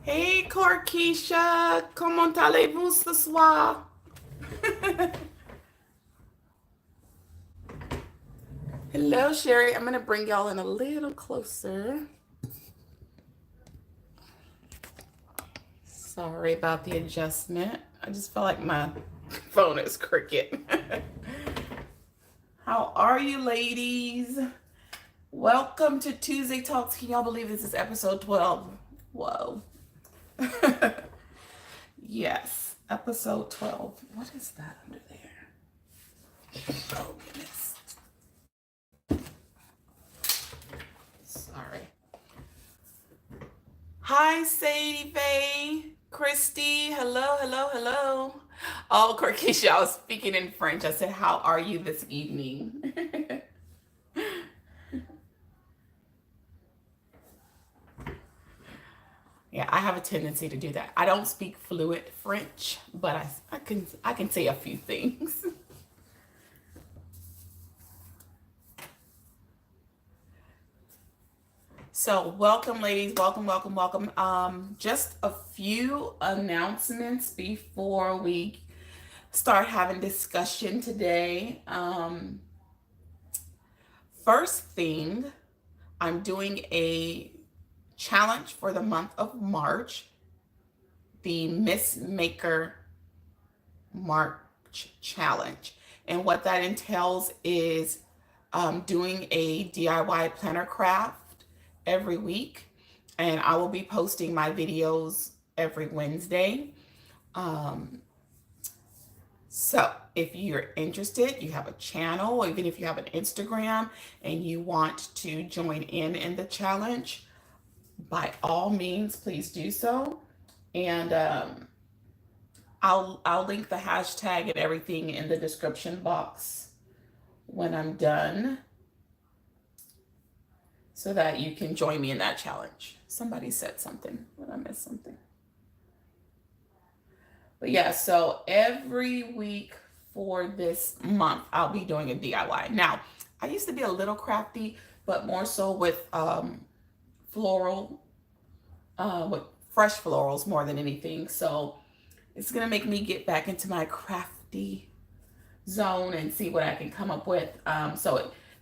Hey Corkeisha, comment allez-vous ce soir? Hello Sherry, I'm gonna bring y'all in a little closer. Sorry about the adjustment. I just felt like my phone is crooked. How are you ladies? Welcome to Tuesday Talks. Can y'all believe this is episode 12? Whoa. Yes, episode 12. What is that under there? Oh goodness. Sorry. Hi, Sadie Faye. Christy. Hello, hello, hello. Oh, Corkeisha, I was speaking in French. I said, how are you this evening? Yeah, I have a tendency to do that. I don't speak fluent French, but I can say a few things. So welcome ladies, welcome, welcome, welcome. Just a few announcements before we start having discussion today. First thing, I'm doing a challenge for the month of March, the Miss Maker March challenge. And what that entails is doing a DIY planner craft every week. And I will be posting my videos every Wednesday. So if you're interested, you have a channel, or even if you have an Instagram and you want to join in the challenge, by all means, please do so. And I'll link the hashtag and everything in the description box when I'm done, so that you can join me in that challenge. Somebody said something. Did I miss something? But yeah, so every week for this month, I'll be doing a DIY. Now, I used to be a little crafty, but more so with floral, with fresh florals more than anything. So it's gonna make me get back into my crafty zone and see what I can come up with.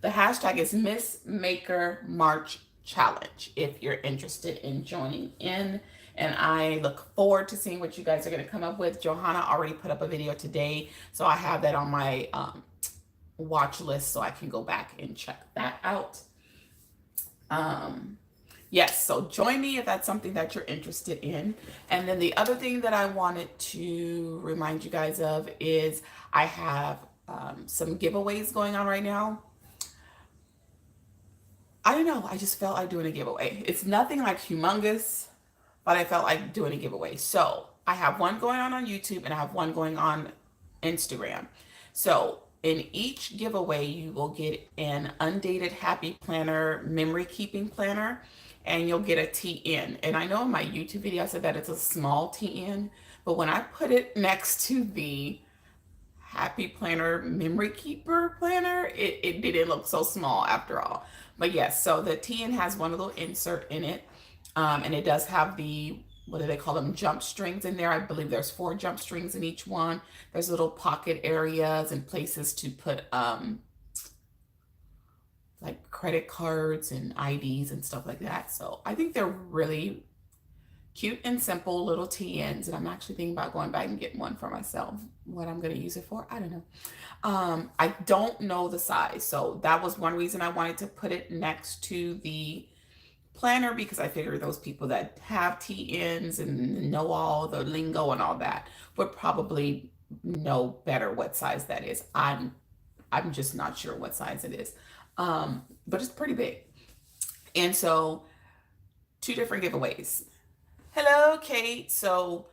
The hashtag is Miss Maker March Challenge if you're interested in joining in. And I look forward to seeing what you guys are going to come up with. Johanna already put up a video today, so I have that on my watch list, so I can go back and check that out. Yes, so join me if that's something that you're interested in. And then the other thing that I wanted to remind you guys of is I have some giveaways going on right now. I don't know, I just felt like doing a giveaway. It's nothing like humongous, but I felt like doing a giveaway. So I have one going on YouTube, and I have one going on Instagram. So in each giveaway, you will get an undated happy planner, memory keeping planner, and you'll get a TN. And I know in my YouTube video, I said that it's a small TN, but when I put it next to the happy planner memory keeper planner, it didn't look so small after all. But yes, so the TN has one little insert in it. And it does have the, what do they call them, jump strings in there. I believe there's 4 jump strings in each one. There's little pocket areas and places to put like credit cards and IDs and stuff like that. So I think they're really cute and simple little TNs. And I'm actually thinking about going back and getting one for myself. What I'm going to use it for, I don't know. I don't know the size. So that was one reason I wanted to put it next to the planner, because I figure those people that have TNs and know all the lingo and all that would probably know better what size that is. I'm just not sure what size it is, but it's pretty big. And so 2 different giveaways. Hello, Kate. So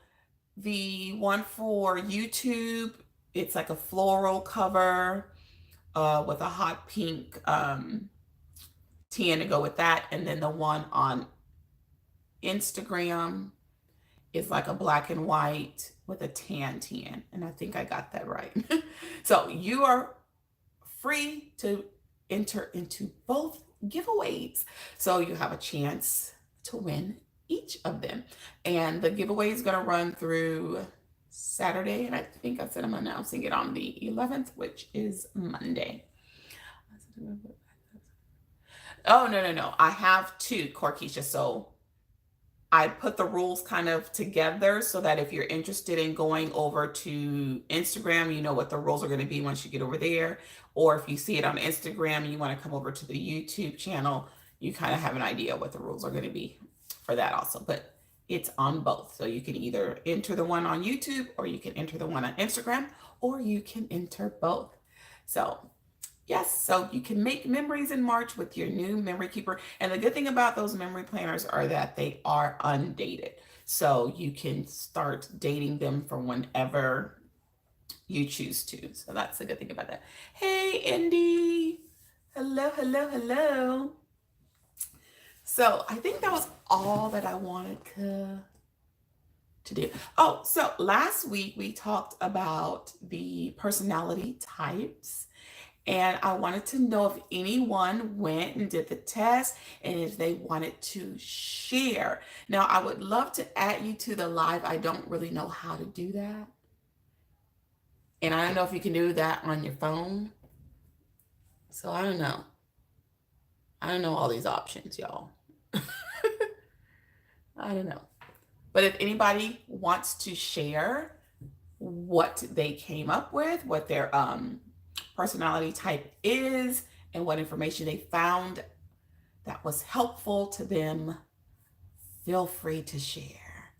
the one for YouTube, it's like a floral cover with a hot pink TN to go with that. And then the one on Instagram is like a black and white with a tan TN. And I think I got that right. So you are free to enter into both giveaways. So you have a chance to win each of them. And the giveaway is going to run through Saturday. And I think I said I'm announcing it on the 11th, which is Monday. Oh, no, no, no. I have two, Corkeisha. So I put the rules kind of together so that if you're interested in going over to Instagram, you know what the rules are going to be once you get over there. Or if you see it on Instagram and you want to come over to the YouTube channel, you kind of have an idea what the rules are going to be for that also. But it's on both. So you can either enter the one on YouTube, or you can enter the one on Instagram, or you can enter both. So yes, so you can make memories in March with your new memory keeper. And the good thing about those memory planners are that they are undated. So you can start dating them for whenever you choose to. So that's the good thing about that. Hey, Indy. Hello, hello, hello. So I think that was all that I wanted to do. Oh, so last week we talked about the personality types. And I wanted to know if anyone went and did the test and if they wanted to share. Now, I would love to add you to the live. I don't really know how to do that. And I don't know if you can do that on your phone. So I don't know. I don't know all these options, y'all. I don't know. But if anybody wants to share what they came up with, what their personality type is, and what information they found that was helpful to them, feel free to share.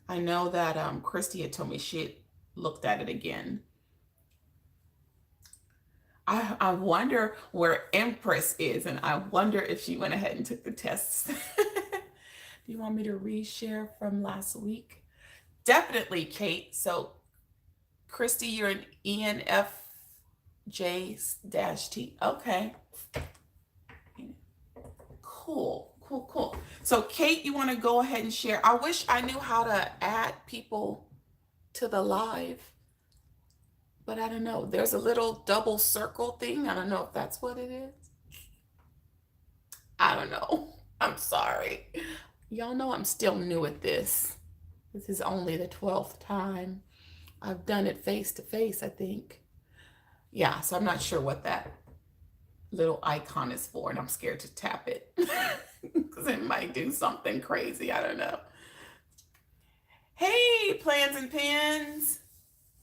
I know that Christy had told me she had looked at it again. I wonder where Empress is, and I wonder if she went ahead and took the tests. Do you want me to reshare from last week? Definitely, Kate. So, Christy, you're an ENFJ-T. Okay. Cool, cool, cool. So, Kate, you want to go ahead and share? I wish I knew how to add people to the live, but I don't know. There's a little double circle thing. I don't know if that's what it is. I don't know. I'm sorry. Y'all know I'm still new at this. This is only the 12th time I've done it face to face, I think. Yeah, so I'm not sure what that little icon is for, and I'm scared to tap it because it might do something crazy. I don't know. Hey, Plans and Pins.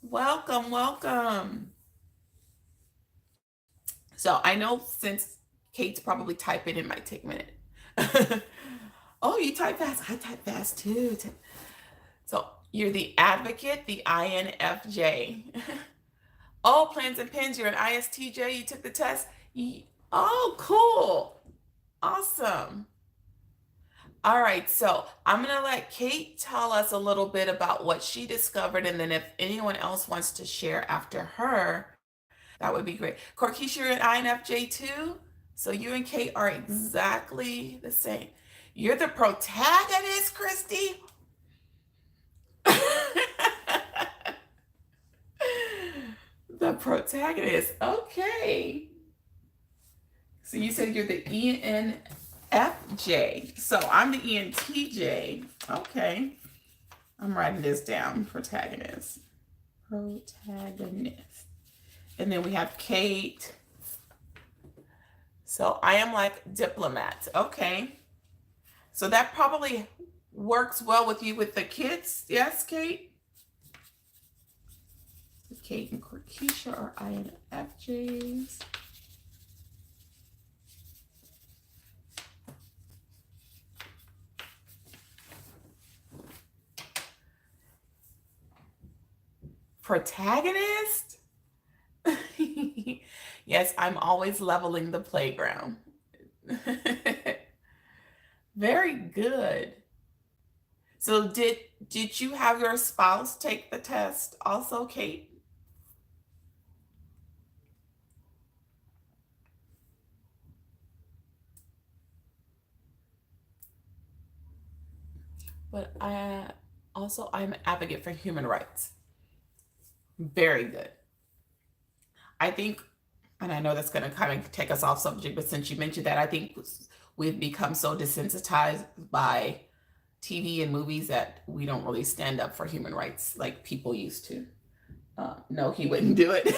Welcome, welcome. So I know since Kate's probably typing, it might take a minute. Oh, you type fast. I type fast too. So you're the advocate, the INFJ. Oh, Plans and Pins, you're an ISTJ. You took the test. Oh, cool. Awesome. All right, so I'm going to let Kate tell us a little bit about what she discovered, and then if anyone else wants to share after her, that would be great. Corkeisha, you're an INFJ too? So you and Kate are exactly the same. You're the protagonist, Christy? The protagonist. Okay. So you said you're the ENFJ. So I'm the ENTJ. Okay. I'm writing this down. Protagonist. Protagonist. And then we have Kate. So I am like diplomat. Okay. So that probably works well with you with the kids. Yes, Kate? Kate and Corkeisha are INFJs. Protagonist? Yes, I'm always leveling the playground. Very good. So did you have your spouse take the test also, Kate? But I'm an advocate for human rights. Very good. I think And I know that's going to kind of take us off subject, but since you mentioned that, I think we've become so desensitized by TV and movies that we don't really stand up for human rights like people used to. No, he wouldn't do it.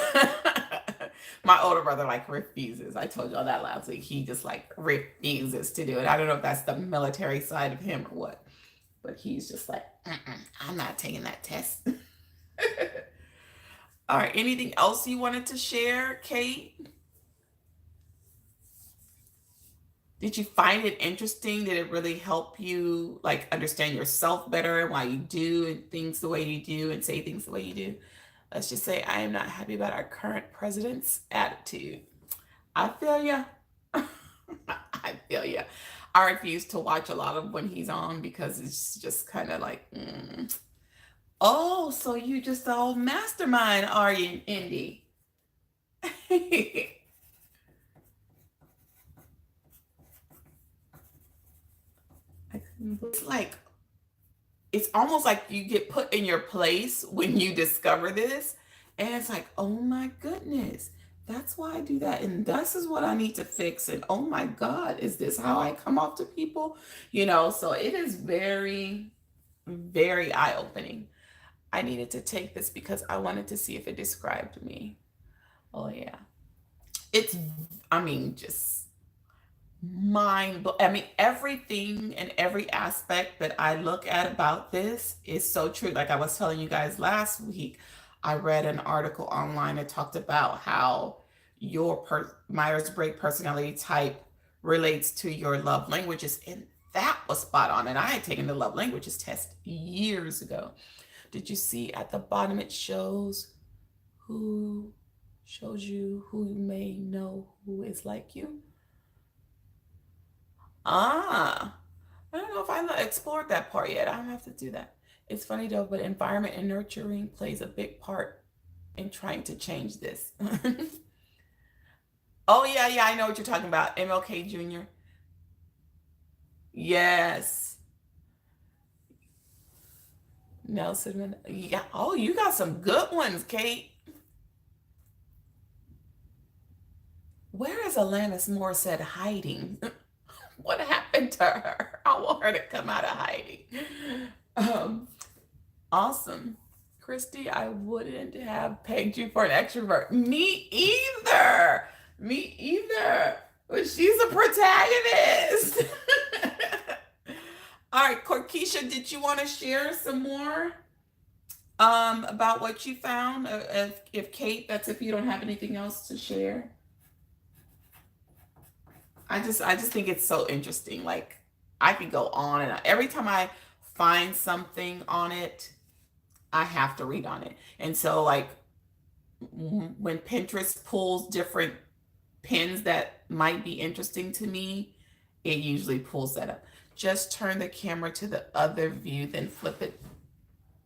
My older brother like refuses. I told y'all that last week. He just like refuses to do it. I don't know if that's the military side of him or what, but he's just like, I'm not taking that test. All right. Anything else you wanted to share, Kate? Did you find it interesting? Did it really help you like understand yourself better and why you do and things the way you do and say things the way you do? Let's just say I am not happy about our current president's attitude. I feel ya. I feel ya. I refuse to watch a lot of when he's on because it's just kind of like, oh, so you just the old mastermind, are you, Indy? It's like it's almost like you get put in your place when you discover this. And it's like, oh my goodness, that's why I do that. And this is what I need to fix. And oh my God, is this how I come off to people? So it is very, very eye opening. I needed to take this because I wanted to see if it described me. Oh, yeah. It's, I mean, just I mean, everything and every aspect that I look at about this is so true. Like I was telling you guys last week, I read an article online that talked about how your Myers-Briggs personality type relates to your love languages, and that was spot on. And I had taken the love languages test years ago. Did you see at the bottom it shows you who you may know who is like you? Ah, I don't know if I explored that part yet. I have to do that. It's funny though, but environment and nurturing plays a big part in trying to change this. Oh, yeah, yeah, I know what you're talking about. MLK Jr. Yes. Yeah. Oh, you got some good ones, Kate. Where is Alanis Morissette hiding? What happened to her? I want her to come out of hiding. Um, awesome. Christy, I wouldn't have pegged you for an extrovert. Me either. Me either. But she's a protagonist. All right, Corkeisha, did you want to share some more about what you found? If Kate, that's if you don't have anything else to share. I just think it's so interesting. Like I could go on and on. Every time I find something on it, I have to read on it. And so like when Pinterest pulls different pins that might be interesting to me, it usually pulls that up. Just turn the camera to the other view, then flip it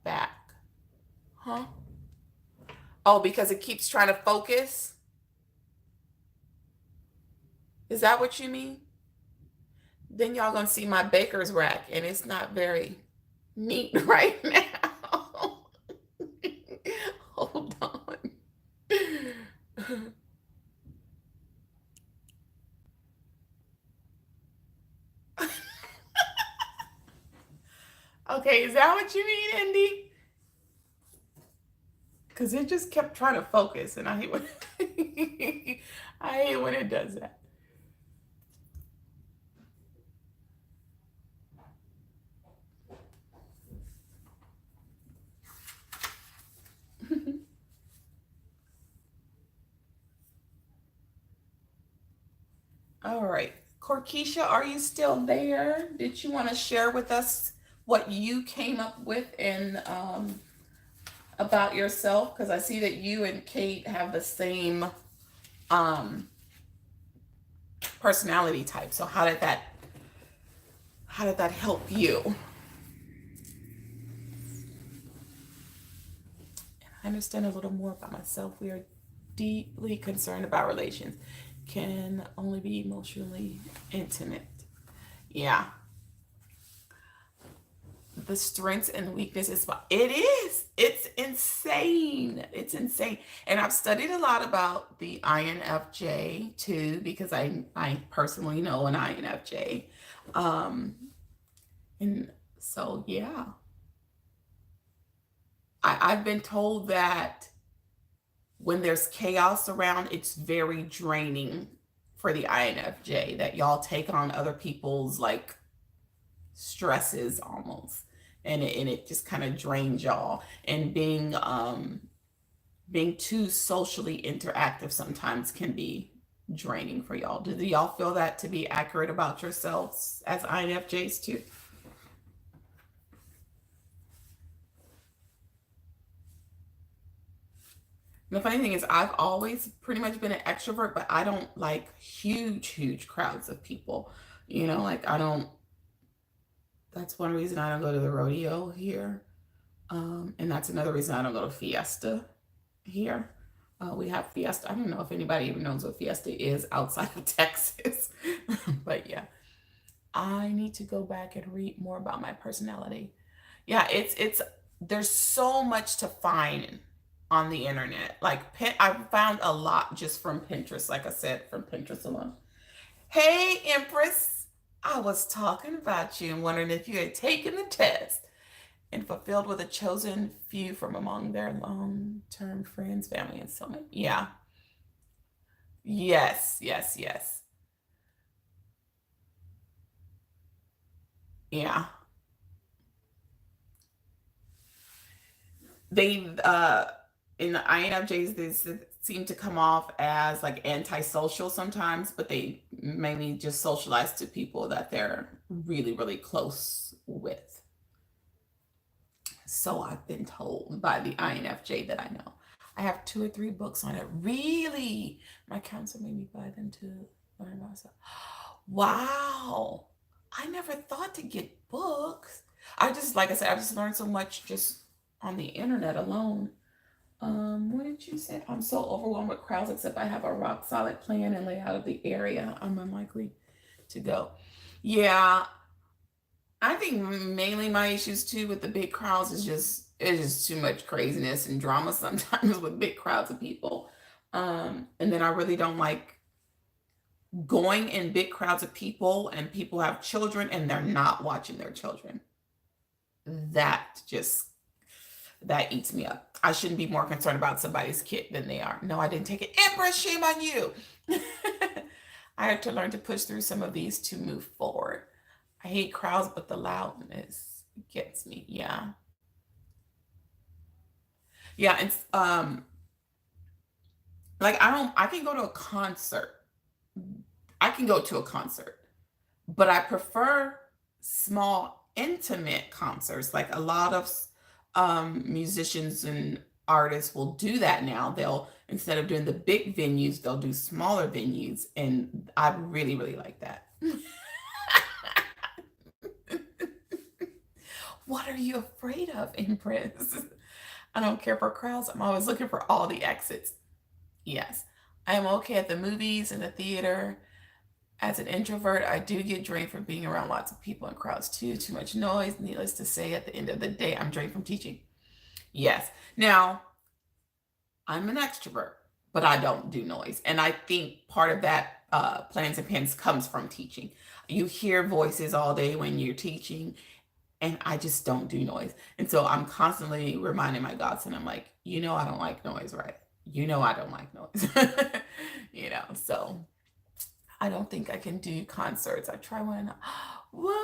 back. Huh? Oh, because it keeps trying to focus? Is that what you mean? Then y'all gonna see my baker's rack, and it's not very neat right now. Hold on. Okay, is that what you mean, Indy? Because it just kept trying to focus, and I hate when I hate when it does that. All right. Corkeisha, are you still there? Did you want to share with us what you came up with in about yourself? Because I see that you and Kate have the same um, personality type. So how did that help you? I understand a little more about myself. We are deeply concerned about relations. Can only be emotionally intimate. Yeah. the strengths and weaknesses. It is. It's insane. It's insane. And I've studied a lot about the INFJ too, because I personally know an INFJ. Um, and so yeah, I've been told that when there's chaos around, it's very draining for the INFJ, that y'all take on other people's like stresses almost, and it just kind of drains y'all. And being too socially interactive sometimes can be draining for y'all. Do y'all feel that to be accurate about yourselves as INFJs too? The funny thing is, I've always pretty much been an extrovert, but I don't like huge crowds of people. Like I don't, that's one reason I don't go to the rodeo here. And that's another reason I don't go to Fiesta here. We have Fiesta. I don't know if anybody even knows what Fiesta is outside of Texas. But yeah, I need to go back and read more about my personality. Yeah, it's there's so much to find on the internet. Like I found a lot just from Pinterest, like I said, from Pinterest alone. Hey, Empress, I was talking about you and wondering if you had taken the test and fulfilled with a chosen few from among their long-term friends, family, and so many. Yeah. Yes. Yeah. They in the INFJs, they seem to come off as like antisocial sometimes, but they mainly just socialize to people that they're really close with. So I've been told by the INFJ that I know. I have 2 or 3 books on it. Really? My counselor made me buy them to learn about myself. Wow. I never thought to get books. I just, like I said, I just learned so much just on the internet alone. What did you say? I'm so overwhelmed with crowds, except I have a rock solid plan and layout of the area. I'm unlikely to go. Yeah, I think mainly my issues too with the big crowds is just it's just too much craziness and drama sometimes with big crowds of people. And then I really don't like going in big crowds of people and people have children and they're not watching their children. That just that eats me up. I shouldn't be more concerned about somebody's kid than they are. No, I didn't take it. Empress, shame on you. I had to learn to push through some of these to move forward. I hate crowds, but the loudness gets me. Yeah. Yeah, it's like I can go to a concert. I can go to a concert, but I prefer small, intimate concerts. Like a lot of musicians and artists will do that now. They'll, instead of doing the big venues, they'll do smaller venues, and I really like that. What are you afraid of, Empress? I don't care for crowds. I'm always looking for all the exits. Yes, I am okay at the movies and the theater. As an introvert, I do get drained from being around lots of people and crowds too. Too much noise. Needless to say, at the end of the day, I'm drained from teaching. Yes. Now, I'm an extrovert, but I don't do noise. And I think part of that plans and pens comes from teaching. You hear voices all day when you're teaching, and I just don't do noise. And so I'm constantly reminding my godson, I'm like, I don't like noise, right? I don't like noise. So I don't think I can do concerts. I try one. What?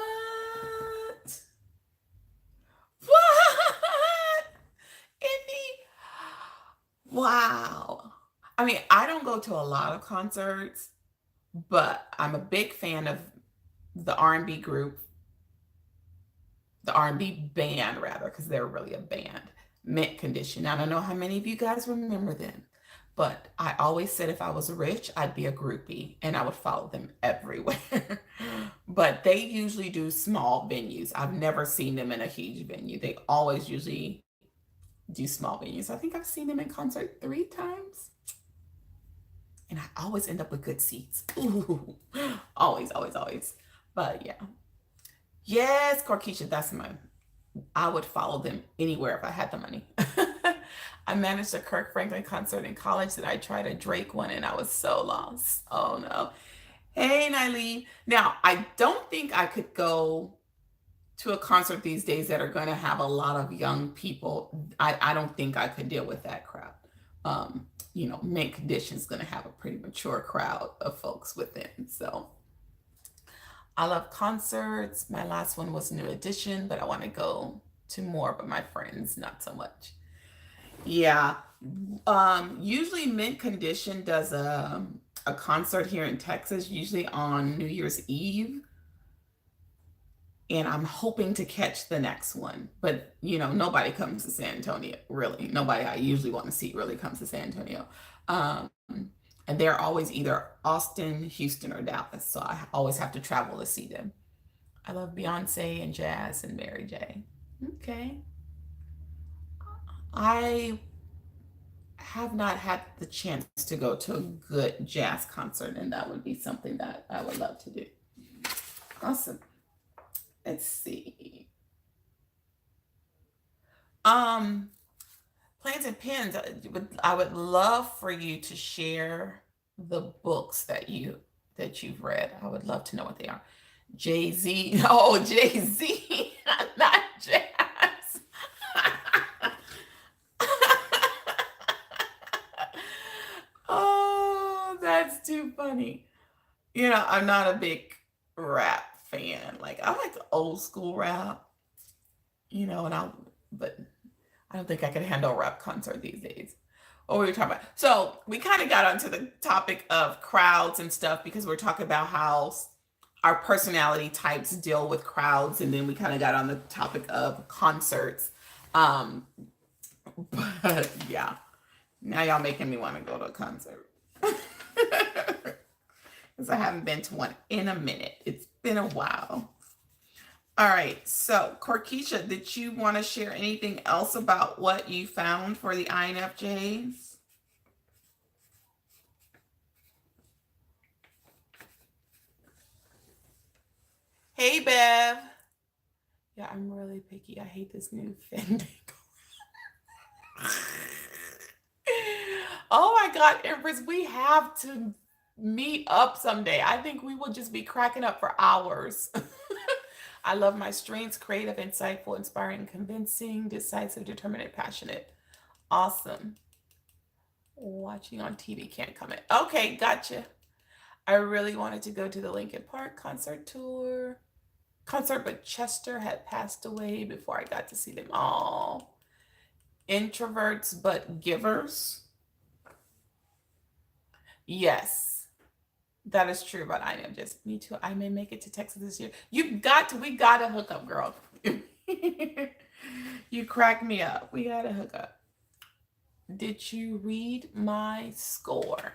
What? Indy? Wow. I mean, I don't go to a lot of concerts, but I'm a big fan of the R&B group, the R&B band rather, because they're really a band, Mint Condition. I don't know how many of you guys remember them, but I always said if I was rich, I'd be a groupie and I would follow them everywhere. But they usually do small venues. I've never seen them in a huge venue. They always usually do small venues. I think I've seen them in concert 3 times. And I always end up with good seats. Ooh, always. But yeah. Yes, Corkeisha, that's mine. I would follow them anywhere if I had the money. I managed a Kirk Franklin concert in college that I tried a Drake one and I was so lost. Oh no. Hey, Nilene. Now, I don't think I could go to a concert these days that are going to have a lot of young people. I don't think I could deal with that crowd. Mint Condition's going to have a pretty mature crowd of folks within. So I love concerts. My last one was New Edition, but I want to go to more, but my friends, not so much. Yeah. Usually Mint Condition does a concert here in Texas, usually on New Year's Eve. And I'm hoping to catch the next one. But, nobody comes to San Antonio, really. Nobody I usually want to see really comes to San Antonio. Um, and they're always either Austin, Houston, or Dallas. So I always have to travel to see them. I love Beyonce and jazz and Mary J. Okay. I have not had the chance to go to a good jazz concert, and that would be something that I would love to do. Awesome. Let's see. Plans and pens. I would love for you to share the books that you've read. I would love to know what they are. Jay Z. Oh, Jay Z, not jazz. Oh, that's too funny. I'm not a big rap fan. Like I like the old school rap, but I don't think I could handle a rap concert these days. What were we talking about? So we kind of got onto the topic of crowds and stuff because we're talking about how our personality types deal with crowds, and then we kind of got on the topic of concerts. Um, but yeah, now y'all making me want to go to a concert. Because I haven't been to one in a minute. It's been a while. All right. So, Corkeisha, did you want to share anything else about what you found for the INFJs? Hey, Bev. Yeah, I'm really picky. I hate this new Fendi. Oh my God, Empress, we have to meet up someday. I think we will just be cracking up for hours. I love my strengths: creative, insightful, inspiring, convincing, decisive, determined, and passionate. Awesome. Watching on TV can't comment. Okay, gotcha. I really wanted to go to the Linkin Park concert, but Chester had passed away before I got to see them all. Introverts but givers. Yes, that is true about I am just me too. I may make it to Texas this year. We gotta hook up, girl. You crack me up. We gotta hook up. Did you read my score?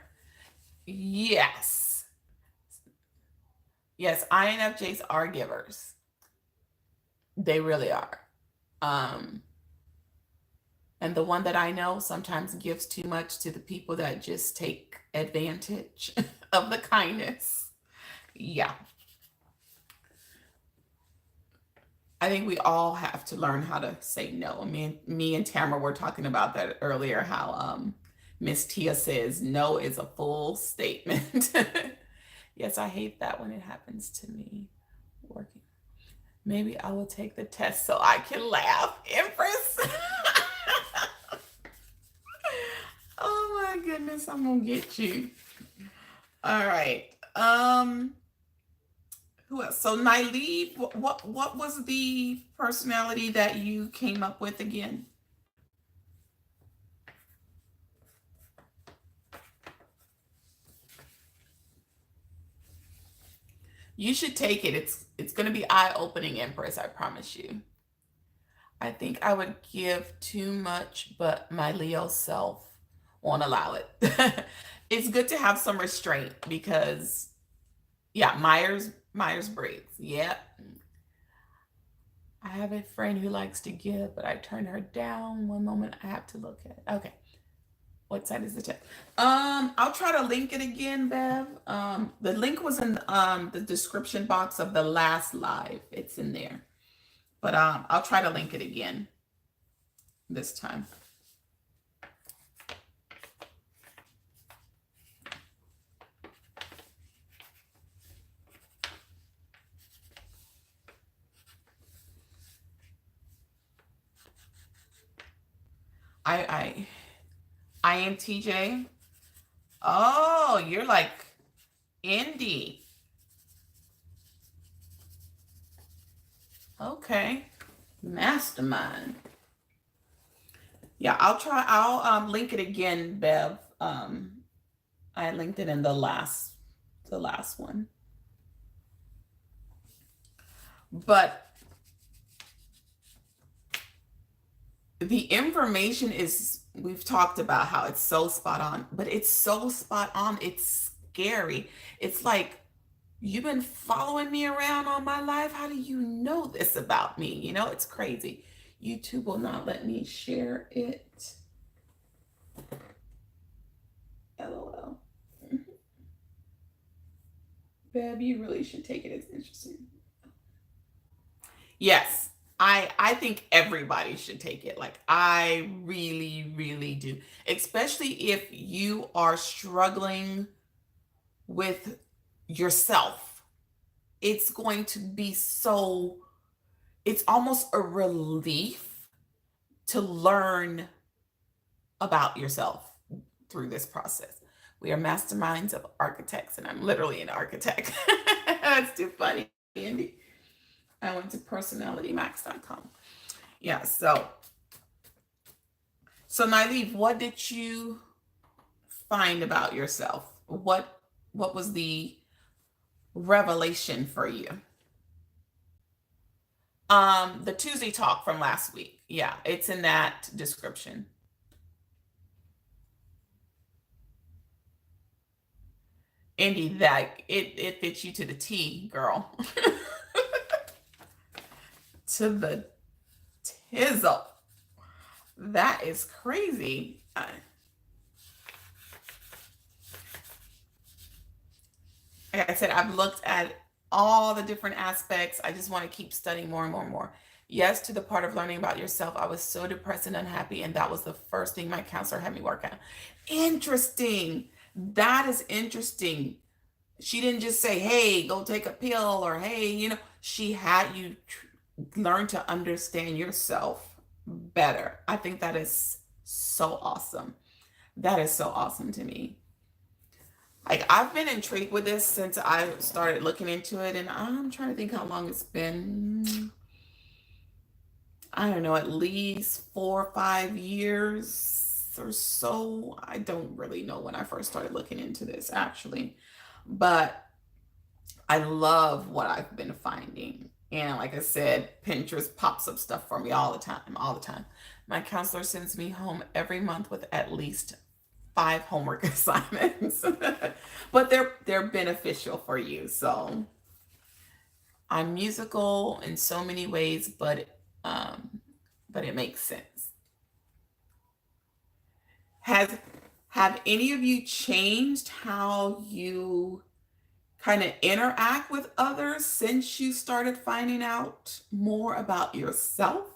Yes. Yes, INFJs are givers. They really are. Um, and the one that I know sometimes gives too much to the people that just take advantage of the kindness. Yeah. I think we all have to learn how to say no. I mean, me and Tamara were talking about that earlier, how Miss Tia says no is a full statement. Yes, I hate that when it happens to me. Working. Maybe I will take the test so I can laugh. Empress. Oh my goodness, I'm gonna get you. All right. Who else? So Nailib, what was the personality that you came up with again? You should take it. It's gonna be eye-opening, Empress, I promise you. I think I would give too much, but my Leo self won't allow it. It's good to have some restraint because yeah, Myers-Briggs. Yep. I have a friend who likes to give, but I turn her down. One moment, I have to look at it. Okay. What side is the tip? I'll try to link it again, Bev. The link was in the description box of the last live. It's in there. But I'll try to link it again this time. I am TJ. Oh, you're like indie. Okay. Mastermind. Yeah, I'll link it again, Bev. I linked it in the last one. But the information is, we've talked about how it's so spot on, but it's so spot on, it's scary. It's like, you've been following me around all my life. How do you know this about me? You know, it's crazy. YouTube will not let me share it. LOL. Beb, you really should take it. It's interesting. Yes, I think everybody should take it. Like, I really, really do. Especially if you are struggling with yourself. It's going to be so, it's almost a relief to learn about yourself through this process. We are masterminds of architects, and I'm literally an architect. That's too funny, Andy. I went to personalitymax.com. Yeah, so Nyleave, what did you find about yourself? What was the revelation for you? The Tuesday talk from last week. Yeah, it's in that description. Andy, that it fits you to the T, girl. To the tizzle. That is crazy. Like I said, I've looked at all the different aspects. I just want to keep studying more and more and more. Yes, to the part of learning about yourself. I was so depressed and unhappy, and that was the first thing my counselor had me work on. Interesting. That is interesting. She didn't just say, hey, go take a pill, or hey, you know, she had you learn to understand yourself better. I think that is so awesome. That is so awesome to me. Like, I've been intrigued with this since I started looking into it, and I'm trying to think how long it's been. I don't know, at least 4 or 5 years or so. I don't really know when I first started looking into this, actually. But I love what I've been finding. And like I said, Pinterest pops up stuff for me all the time, all the time. My counselor sends me home every month with at least 5 homework assignments. But they're beneficial for you. So I'm musical in so many ways, but it makes sense. Have any of you changed how you kind of interact with others since you started finding out more about yourself?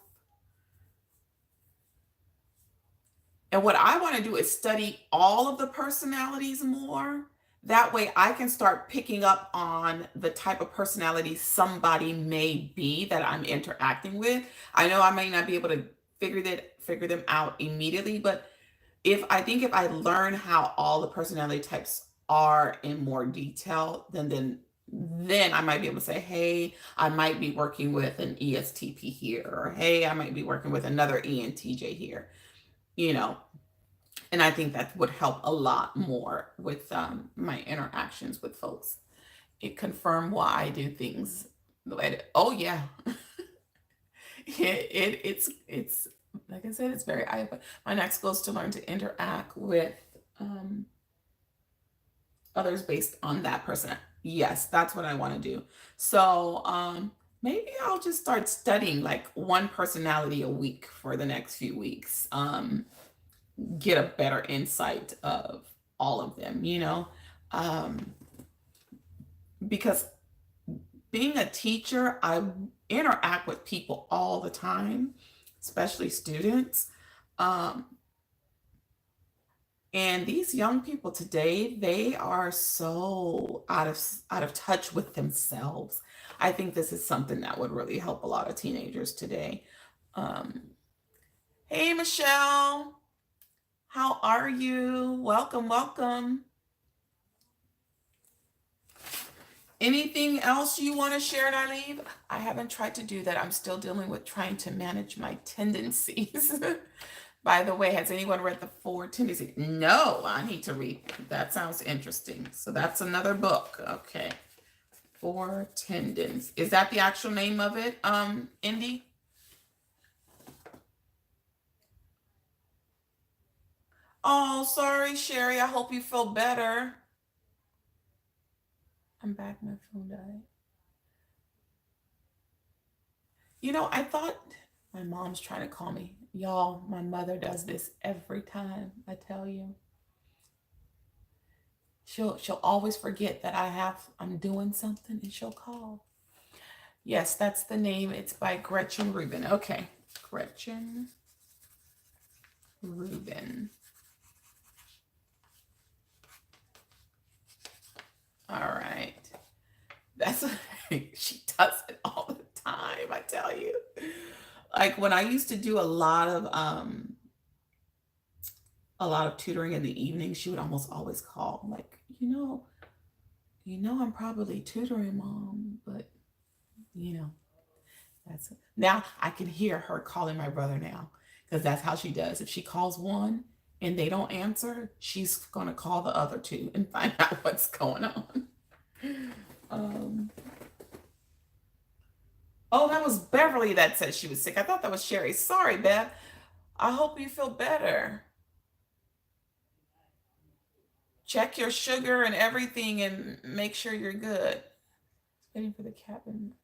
And what I want to do is study all of the personalities more. That way I can start picking up on the type of personality somebody may be that I'm interacting with. I know I may not be able to figure them out immediately, but if I learn how all the personality types are in more detail, then I might be able to say, hey, I might be working with an ESTP here, or hey, I might be working with another ENTJ here, you know. And I think that would help a lot more with my interactions with folks. It confirmed why I do things the way that, oh yeah. It's like I said, it's very eye-opening. My next goal is to learn to interact with others based on that person. Yes, that's what I want to do. So maybe I'll just start studying like one personality a week for the next few weeks. Get a better insight of all of them, you know, because being a teacher, interact with people all the time, especially students. Um, and these young people today, they are so out of touch with themselves. I think this is something that would really help a lot of teenagers today. Um, hey, Michelle, how are you? Welcome, welcome. Anything else you want to share, Nyleave? I haven't tried to do that. I'm still dealing with trying to manage my tendencies. By the way, has anyone read The Four Tendencies? No, I need to read. That sounds interesting. So that's another book. Okay. Four Tendons. Is that the actual name of it, Indy? Oh, sorry, Sherry. I hope you feel better. I'm back. My phone died. You know, I thought my mom's trying to call me. Y'all, my mother does this every time, I tell you. She'll always forget that I'm doing something and she'll call. Yes, that's the name. It's by Gretchen Rubin. Okay. Gretchen Rubin. All right. That's she does it all the time, I tell you. Like when I used to do a lot of tutoring in the evening, she would almost always call like, I'm probably tutoring mom, but you know, that's it. Now I can hear her calling my brother now because that's how she does. If she calls one and they don't answer, she's gonna call the other two and find out what's going on. Um, oh, that was Beverly that said she was sick. I thought that was Sherry. Sorry, Bev. I hope you feel better. Check your sugar and everything and make sure you're good. Waiting for the cabin.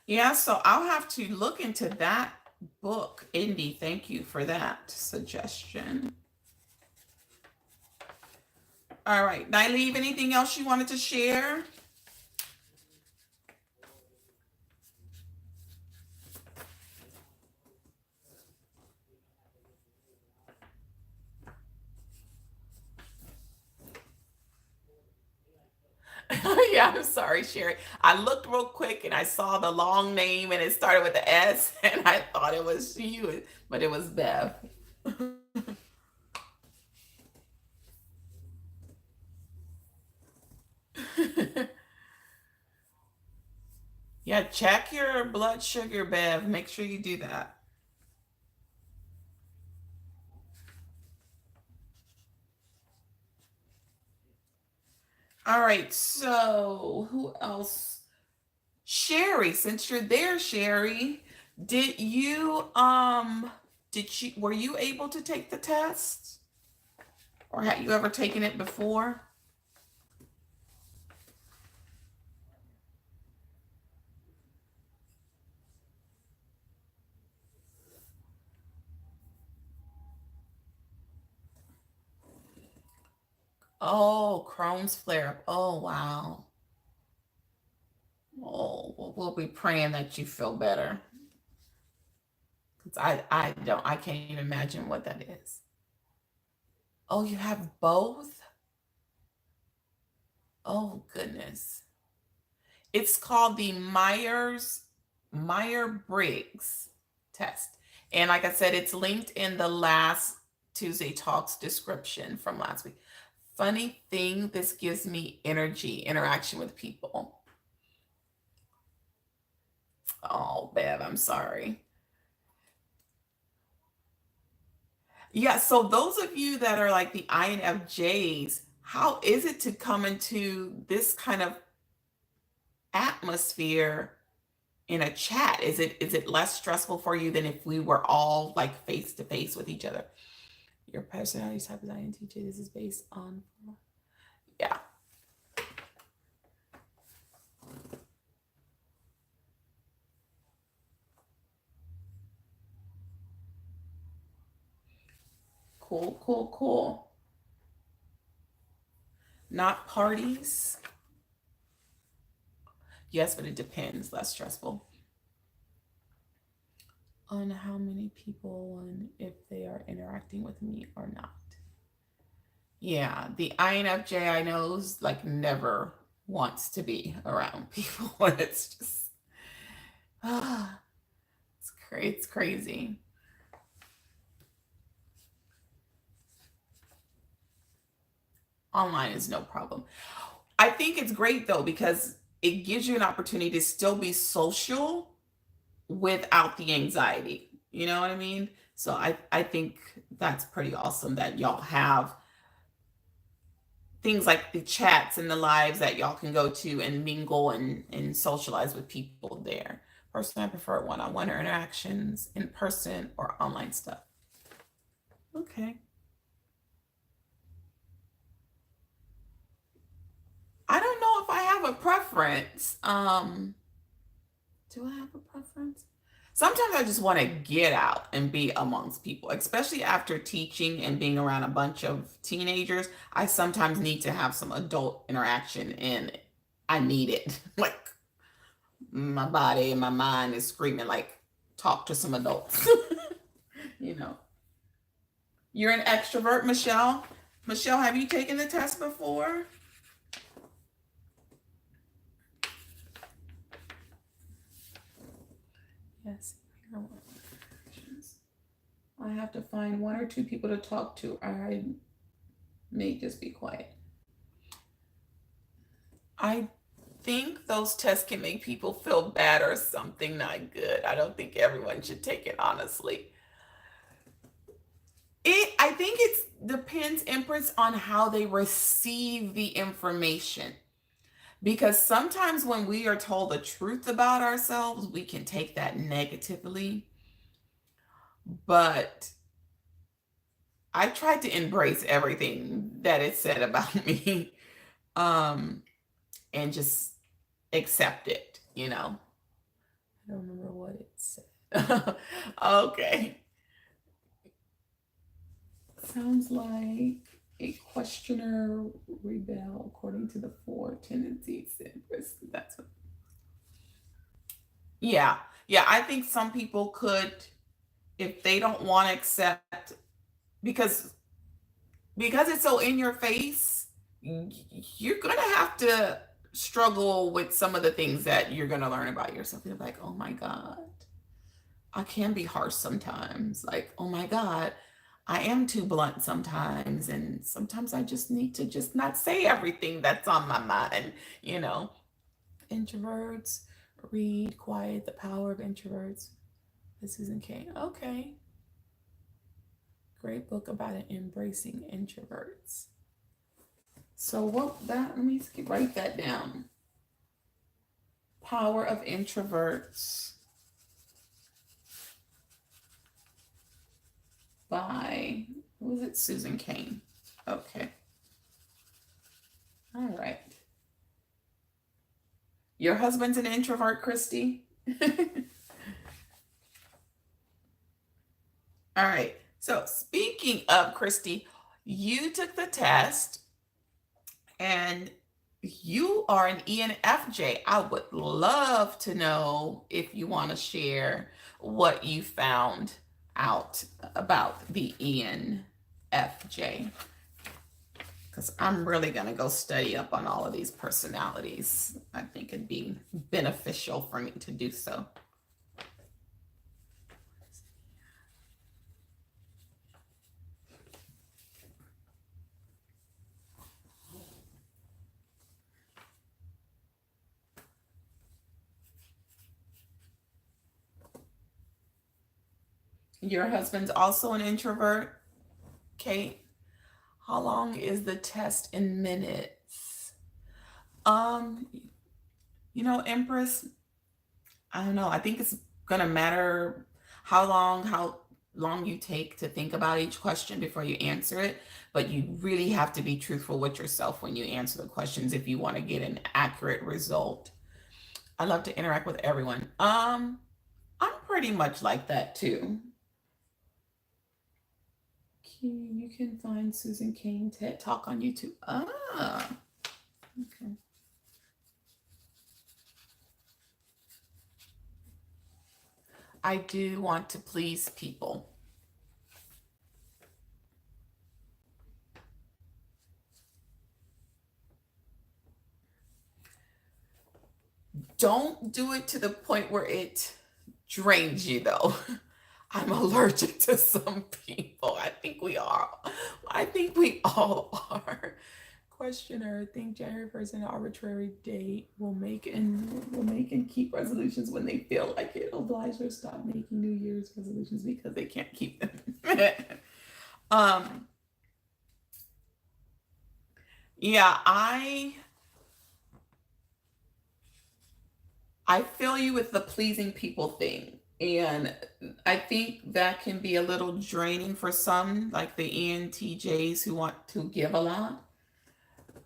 Yeah, so I'll have to look into that book. Indy, thank you for that suggestion. All right, Nyleave, anything else you wanted to share? Yeah, I'm sorry, Sherry. I looked real quick and I saw the long name and it started with the S, and I thought it was you, but it was Bev. Yeah, check your blood sugar, Bev. Make sure you do that. All right, so who else? Sherry, since you're there, Sherry, did you were you able to take the test? Or had you ever taken it before? Oh, Crohn's flare up. Oh, wow. Oh, we'll be praying that you feel better. 'Cause I can't even imagine what that is. Oh, you have both? Oh, goodness. It's called the Meyer-Briggs test. And like I said, it's linked in the last Tuesday Talks description from last week. Funny thing, this gives me energy, interaction with people. Oh, Bev, I'm sorry. Yeah, so those of you that are like the INFJs, how is it to come into this kind of atmosphere in a chat? Is it less stressful for you than if we were all like face to face with each other? Your personality type is INTJ. This is based on, yeah, cool, cool, cool. Not parties. Yes, but it depends. Less stressful on how many people and if they are interacting with me or not. Yeah, the INFJ I know is like never wants to be around people. It's just ah, it's crazy. Online is no problem. I think it's great though because it gives you an opportunity to still be social without the anxiety. You know what I mean? So I think that's pretty awesome that y'all have things like the chats and the lives that y'all can go to and mingle and socialize with people there. Personally, I prefer one-on-one interactions in person or online stuff. Okay. I don't know if I have a preference. Do I have a preference? Sometimes I just want to get out and be amongst people, especially after teaching and being around a bunch of teenagers. I sometimes need to have some adult interaction and I need it. Like my body and my mind is screaming, like, talk to some adults. you know. You're an extrovert, Michelle. Michelle, have you taken the test before? Yes. I have to find one or two people to talk to. I may just be quiet. I think those tests can make people feel bad or something not good. I don't think everyone should take it honestly. I think it depends, Empress, on how they receive the information. Because sometimes when we are told the truth about ourselves, we can take that negatively. But I tried to embrace everything that is said about me, um, and just accept it, you know. I don't remember what it said. Okay. Sounds like a questioner rebel according to the four tendencies. That's what. Yeah, yeah. I think some people could, if they don't want to accept, because it's so in your face, you're gonna have to struggle with some of the things that you're gonna learn about yourself. You're like, oh my god, I can be harsh sometimes. Like, oh my God, I am too blunt sometimes. And sometimes I just need to just not say everything that's on my mind, you know. Introverts, read Quiet, The Power of Introverts by Susan Cain. Okay. Great book about it, embracing introverts. So let me write that down. Power of Introverts by, who was it? Susan Cain. Okay. All right. Your husband's an introvert, Christy? All right. So, speaking of Christy, you took the test and you are an ENFJ. I would love to know if you want to share what you found out about the ENFJ. Because I'm really going to go study up on all of these personalities. I think it'd be beneficial for me to do so. Your husband's also an introvert, Kate? How long is the test in minutes? Um, Empress, I don't know. I think it's gonna matter how long you take to think about each question before you answer it, but you really have to be truthful with yourself when you answer the questions if you want to get an accurate result. I love to interact with everyone. I'm pretty much like that too. You can find Susan Cain TED Talk on YouTube. Ah, okay. I do want to please people. Don't do it to the point where it drains you, though. I'm allergic to some people. I think we are. I think we all are. Questioner, think January 1st an arbitrary date will make and keep resolutions when they feel like it. Obligers stop making New Year's resolutions because they can't keep them. um yeah, I feel you with the pleasing people thing. And I think that can be a little draining for some, like the ENTJs who want to give a lot.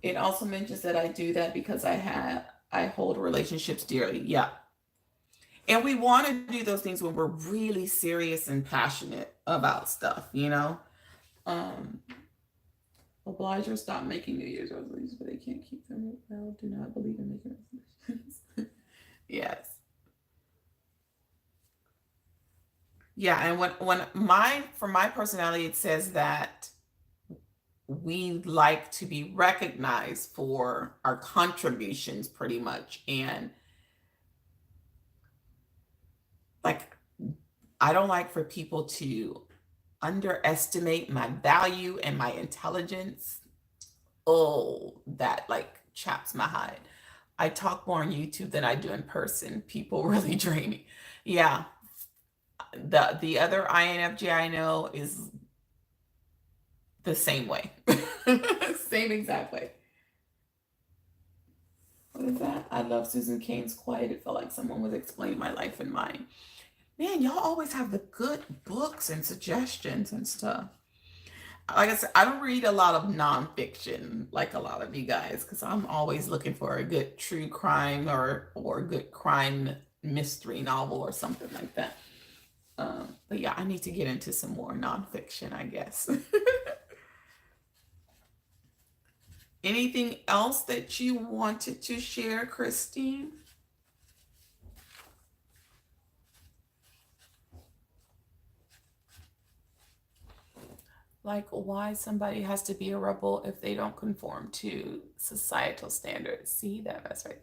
It also mentions that I do that because I hold relationships dearly. Yeah. And we want to do those things when we're really serious and passionate about stuff, you know? Um, Obligers stop making New Year's resolutions, but they can't keep them. Well, do not believe in making resolutions. Yes. Yeah, and when my for my personality, it says that we like to be recognized for our contributions pretty much. And like I don't like for people to underestimate my value and my intelligence. Oh, that like chaps my hide. I talk more on YouTube than I do in person. People really drain me. Yeah. The other INFJ I know is the same way. Same exact way. What is that? I love Susan Cain's Quiet. It felt like someone was explaining my life and mine. Man, y'all always have the good books and suggestions and stuff. Like I said, I don't read a lot of nonfiction like a lot of you guys because I'm always looking for a good true crime or a good crime mystery novel or something like that. But yeah, I need to get into some more nonfiction, I guess. Anything else that you wanted to share, Christine? Like why somebody has to be a rebel if they don't conform to societal standards. See that? That's right.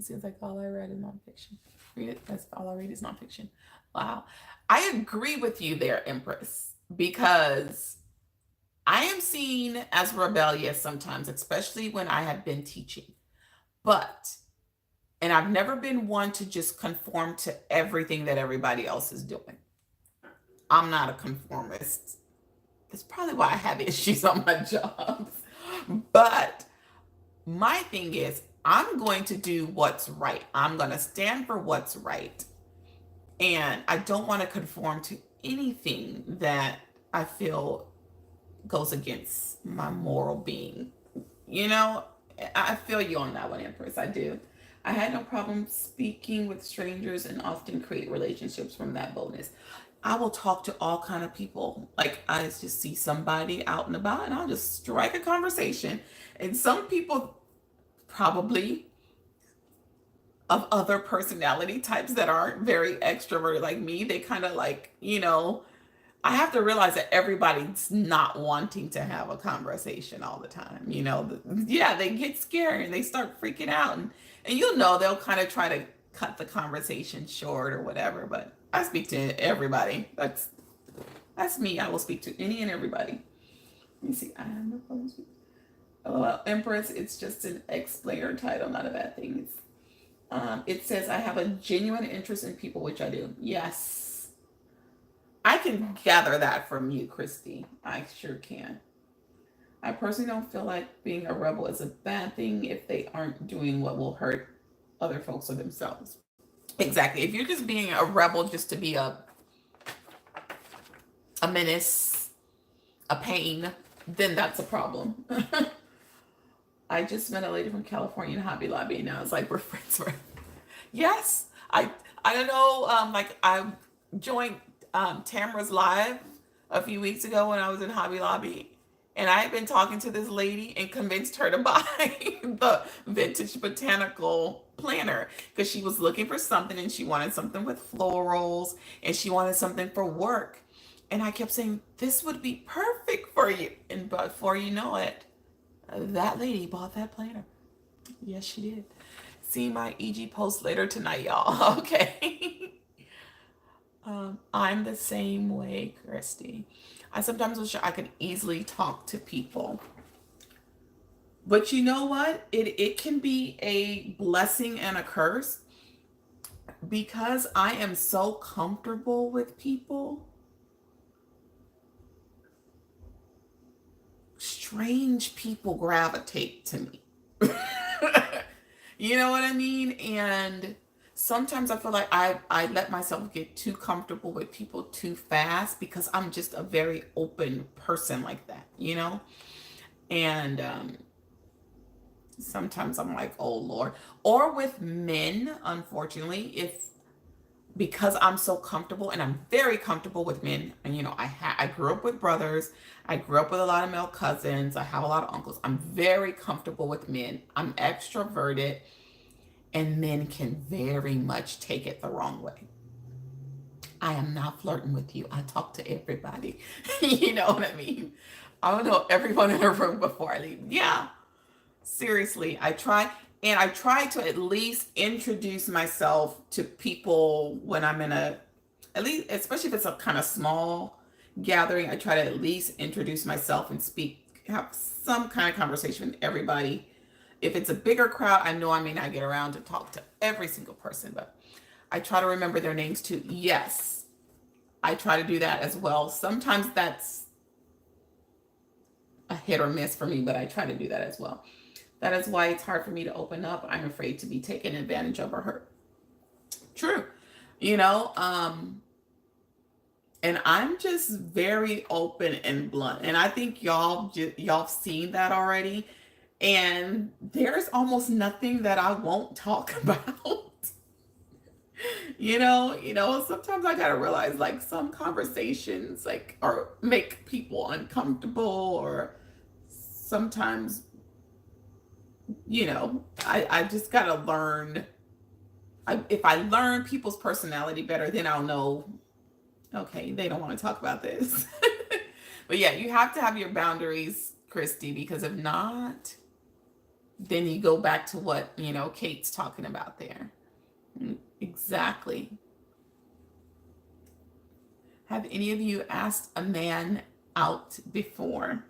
It seems like all I read is nonfiction. Read it. That's all I read is nonfiction. Wow. I agree with you there, Empress, because I am seen as rebellious sometimes, especially when I have been teaching. But, and I've never been one to just conform to everything that everybody else is doing. I'm not a conformist. That's probably why I have issues on my jobs. But my thing is, I'm going to do what's right. I'm going to stand for what's right. And I don't want to conform to anything that I feel goes against my moral being. You know, I feel you on that one, Empress. I do. I had no problem speaking with strangers and often create relationships from that boldness. I will talk to all kind of people. Like I just see somebody out and about and I'll just strike a conversation. And some people probably of other personality types that aren't very extroverted like me, they kind of like, I have to realize that everybody's not wanting to have a conversation all the time. Yeah, they get scared and they start freaking out, and they'll kind of try to cut the conversation short or whatever. But I speak to everybody. That's me. I will speak to any and everybody. Let me see. I have no problem speaking. Oh, well, Empress. It's just an explainer title, not a bad thing. It says I have a genuine interest in people, which I do. Yes. I can gather that from you, Christy. I sure can. I personally don't feel like being a rebel is a bad thing if they aren't doing what will hurt other folks or themselves. Exactly. If you're just being a rebel just to be a menace, a pain, then that's a problem. I just met a lady from California in Hobby Lobby, and I was like, we're friends, right? Yes. I don't know. Like I joined Tamara's live a few weeks ago when I was in Hobby Lobby, And I had been talking to this lady and convinced her to buy the vintage botanical planner because she was looking for something and she wanted something with florals and she wanted something for work. And I kept saying, this would be perfect for you. And before you know it, that lady bought that planner. Yes, she did. See my EG post later tonight, y'all. Okay. I'm the same way, Christy. I sometimes wish I could easily talk to people. But you know what? It can be a blessing and a curse because I am so comfortable with people. Strange people gravitate to me. You know what I mean? And sometimes I feel like I let myself get too comfortable with people too fast because I'm just a very open person like that, you know? And sometimes I'm like, oh Lord. Or with men, unfortunately, if because I'm so comfortable and I'm very comfortable with men, and you know, I grew up with brothers, I grew up with a lot of male cousins, I have a lot of uncles. I'm very comfortable with men. I'm extroverted, and men can very much take it the wrong way. I am not flirting with you. I talk to everybody. You know what I mean? I don't know everyone in a room before I leave. Yeah, seriously, I try to at least introduce myself to people when I'm in at least, especially if it's a kind of small gathering, I try to at least introduce myself and have some kind of conversation with everybody. If it's a bigger crowd, I know I may not get around to talk to every single person, but I try to remember their names too. Yes, I try to do that as well. Sometimes that's a hit or miss for me, but I try to do that as well. That is why it's hard for me to open up. I'm afraid to be taken advantage of or hurt. True. You know, and I'm just very open and blunt. And I think y'all seen that already. And there's almost nothing that I won't talk about. Sometimes I gotta realize like some conversations like or make people uncomfortable or sometimes I just gotta learn. If I learn people's personality better, then I'll know, okay, they don't want to talk about this. But yeah, you have to have your boundaries, Christy, because if not, then you go back to what, Kate's talking about there. Exactly. Have any of you asked a man out before?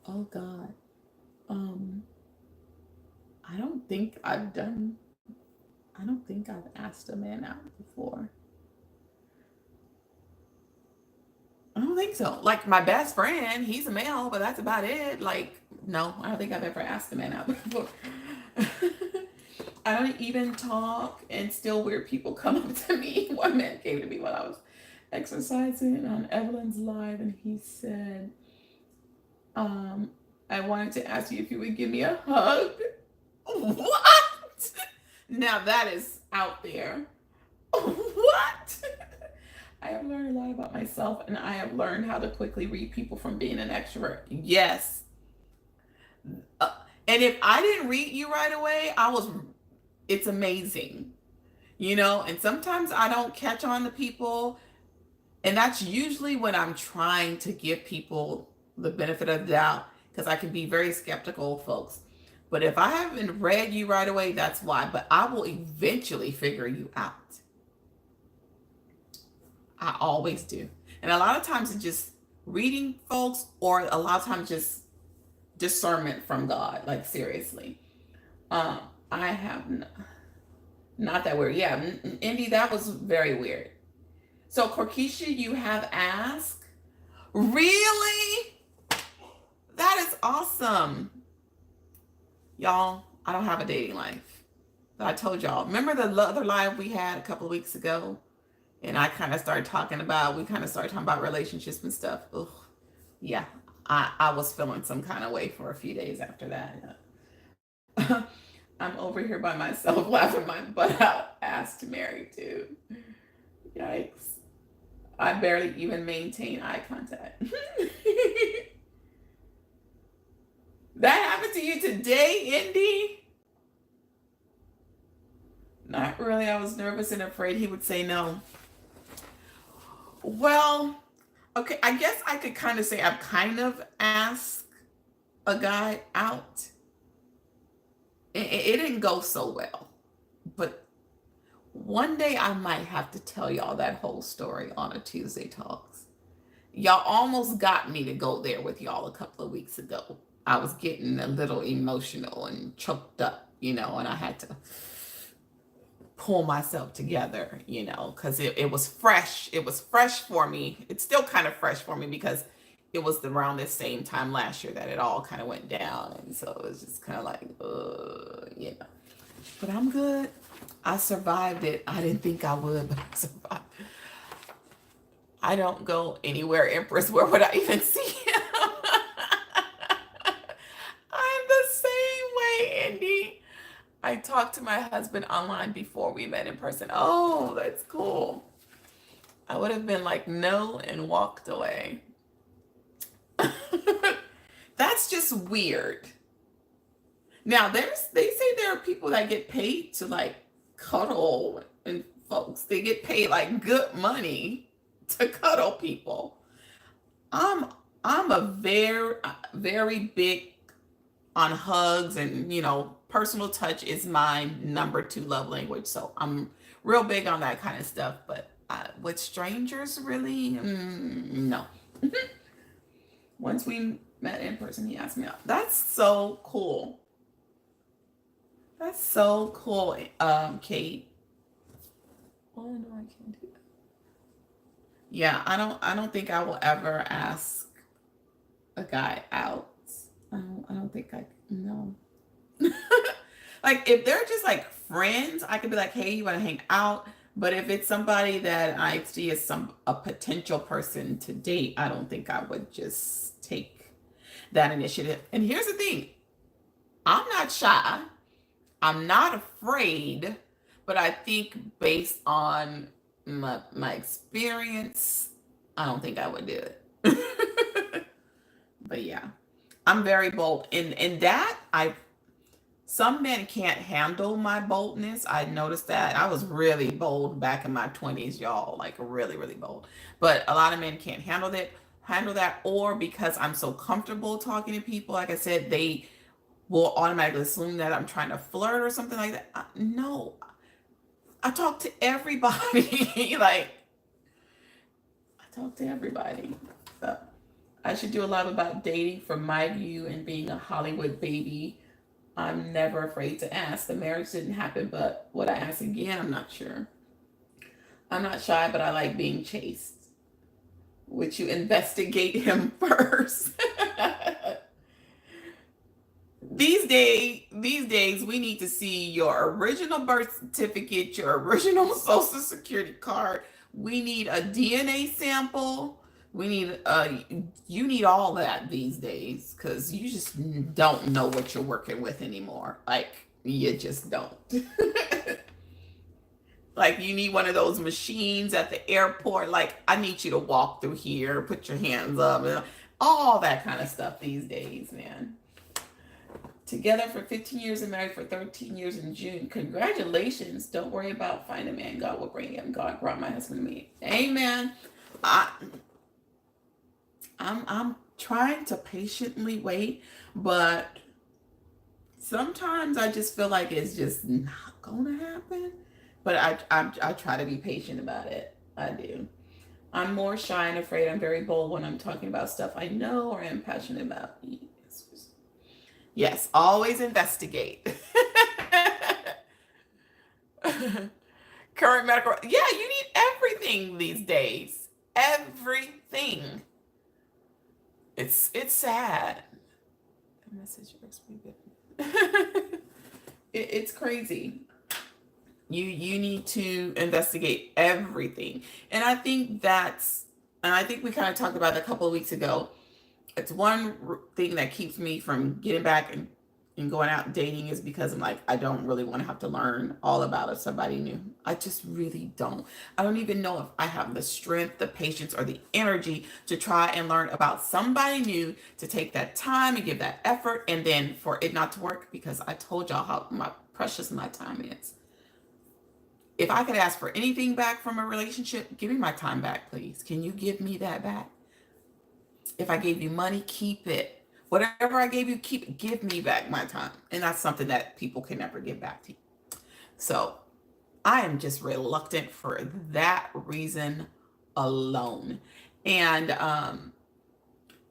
Oh God. Um, I don't think I've done I don't think I've asked a man out before. I don't think so. Like my best friend, he's a male, but that's about it. Like, no, I don't think I've ever asked a man out before. I don't even talk, and still weird people come up to me. One man came to me while I was exercising on Evelyn's live, and he said, um, I wanted to ask you if you would give me a hug. What? Now that is out there. What? I have learned a lot about myself, and I have learned how to quickly read people from being an extrovert. Yes. Uh, and if I didn't read you right away, it's amazing. And sometimes I don't catch on to people, and that's usually when I'm trying to give people the benefit of the doubt because I can be very skeptical of folks. But if I haven't read you right away, that's why. But I will eventually figure you out. I always do. And a lot of times it's just reading folks, or a lot of times just discernment from God. Like, seriously. Um, I have not that weird. Yeah, Indy, that was very weird. So, Korkisha, you have asked? Really? That is awesome. Y'all, I don't have a dating life. I told y'all. Remember the other live we had a couple of weeks ago? And we kind of started talking about relationships and stuff. Ugh. Yeah, I was feeling some kind of way for a few days after that. I'm over here by myself laughing my butt out, asked to marry too. Yikes. I barely even maintain eye contact. That happened to you today, Indy? Not really. I was nervous and afraid he would say no. Well, okay, I guess I could kind of say I've kind of asked a guy out. It didn't go so well. But one day I might have to tell y'all that whole story on a Tuesday Talks. Y'all almost got me to go there with y'all a couple of weeks ago. I was getting a little emotional and choked up, and I had to pull myself together, because it was fresh. It was fresh for me. It's still kind of fresh for me because it was around this same time last year that it all kind of went down. And so it was just kind of like, But I'm good. I survived it. I didn't think I would, but I survived. I don't go anywhere, Empress. Where would I even see him? I'm the same way, Indy. I talked to my husband online before we met in person. Oh, that's cool. I would have been like, no, and walked away. That's just weird. Now, they say there are people that get paid to like cuddle and folks. They get paid like good money to cuddle people. I'm I'm a very big on hugs, and personal touch is my number two love language. So I'm real big on that kind of stuff. But with strangers, really, no. Once we met in person, he asked me out. That's so cool. That's so cool, Kate. Oh no, I can't do that. Yeah, I don't think I will ever ask a guy out. I don't think I no. Like if they're just like friends, I could be like, hey, you want to hang out? But if it's somebody that I see as a potential person to date, I don't think I would just take that initiative. And here's the thing, I'm not shy. I'm not afraid, but I think based on my experience, I don't think I would do it. But yeah, I'm very bold. In that, some men can't handle my boldness. I noticed that. I was really bold back in my 20s, y'all, like really, really bold. But a lot of men can't handle that, or because I'm so comfortable talking to people, like I said, they will automatically assume that I'm trying to flirt or something like that. No, I talk to everybody. Like, I talk to everybody. So I should do a lot about dating from my view and being a Hollywood baby. I'm never afraid to ask. The marriage didn't happen, but would I ask again? I'm not sure. I'm not shy, but I like being chased. Would you investigate him first? These days, we need to see your original birth certificate, your original social security card. We need a DNA sample. We need you need all that these days, because you just don't know what you're working with anymore. Like, you just don't. Like, you need one of those machines at the airport. Like, I need you to walk through here, put your hands up, and all that kind of stuff these days, man. Together for 15 years and married for 13 years in June. Congratulations. Don't worry about finding a man. God will bring him. God brought my husband to me. Amen. I, I'm trying to patiently wait, but sometimes I just feel like it's just not gonna happen. But I try to be patient about it. I do. I'm more shy and afraid. I'm very bold when I'm talking about stuff I know or am passionate about. Yes, always investigate. Current medical. Yeah, you need everything these days. Everything. It's sad. The message works pretty good. It's crazy. You need to investigate everything. And I think we kind of talked about it a couple of weeks ago. It's one thing that keeps me from getting back and going out dating is because I'm like, I don't really want to have to learn all about if somebody new. I just really don't. I don't even know if I have the strength, the patience, or the energy to try and learn about somebody new, to take that time and give that effort, and then for it not to work, because I told y'all how precious my time is. If I could ask for anything back from a relationship, give me my time back, please. Can you give me that back? If I gave you money, keep it. Whatever I gave you, keep it. Give me back my time. And that's something that people can never give back to you. So I am just reluctant for that reason alone. And I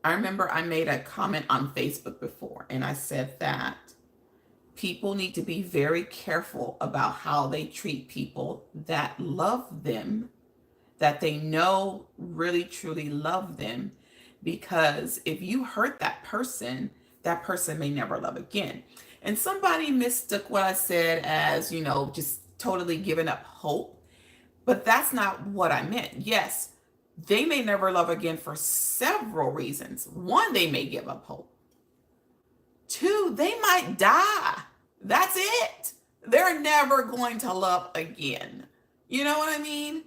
remember I made a comment on Facebook before, and I said that people need to be very careful about how they treat people that love them, that they know really truly love them, because if you hurt that person may never love again. And somebody mistook what I said as, just totally giving up hope, but that's not what I meant. Yes, they may never love again for several reasons. One, they may give up hope. Two, they might die. That's it. They're never going to love again. You know what I mean?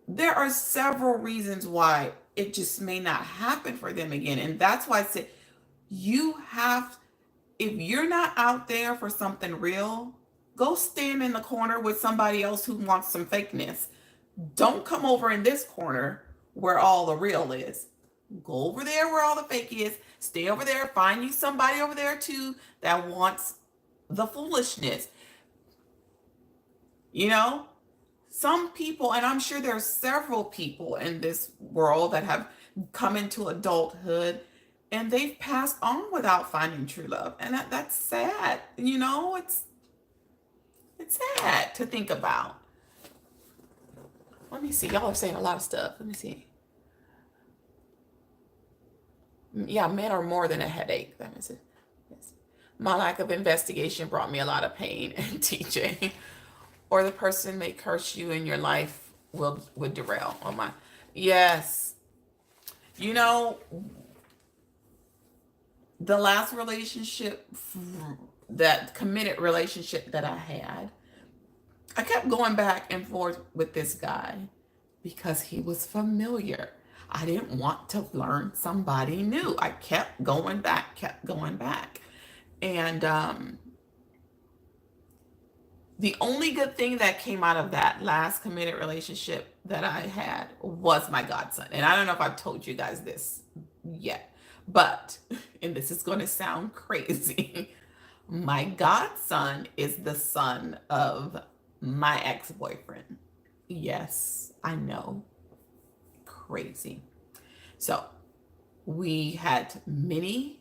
There are several reasons why it just may not happen for them again. And that's why I said, if you're not out there for something real, go stand in the corner with somebody else who wants some fakeness. Don't come over in this corner where all the real is. Go over there where all the fake is. Stay over there. Find you somebody over there too that wants the foolishness. Some people, and I'm sure there are several people in this world that have come into adulthood and they've passed on without finding true love. And that's sad. It's sad to think about. Let me see. Y'all are saying a lot of stuff. Let me see. Yeah, men are more than a headache. That is it. Yes. My lack of investigation brought me a lot of pain and teaching. Or the person may curse you and your life would derail. Oh my. Yes. The last relationship, that committed relationship that I had, I kept going back and forth with this guy because he was familiar. I didn't want to learn somebody new. I kept going back. And the only good thing that came out of that last committed relationship that I had was my godson. And I don't know if I've told you guys this yet, but, and this is going to sound crazy, my godson is the son of my ex-boyfriend. Yes, I know. Crazy. So we had many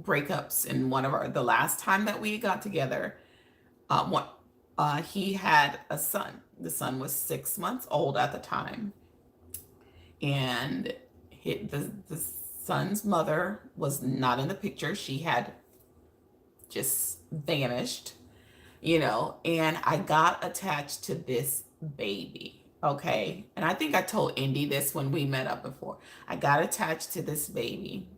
breakups in the last time that we got together. He had a son. The son was 6 months old at the time. And the son's mother was not in the picture. She had just vanished, and I got attached to this baby. Okay. And I think I told Indy this when we met up before. I got attached to this baby.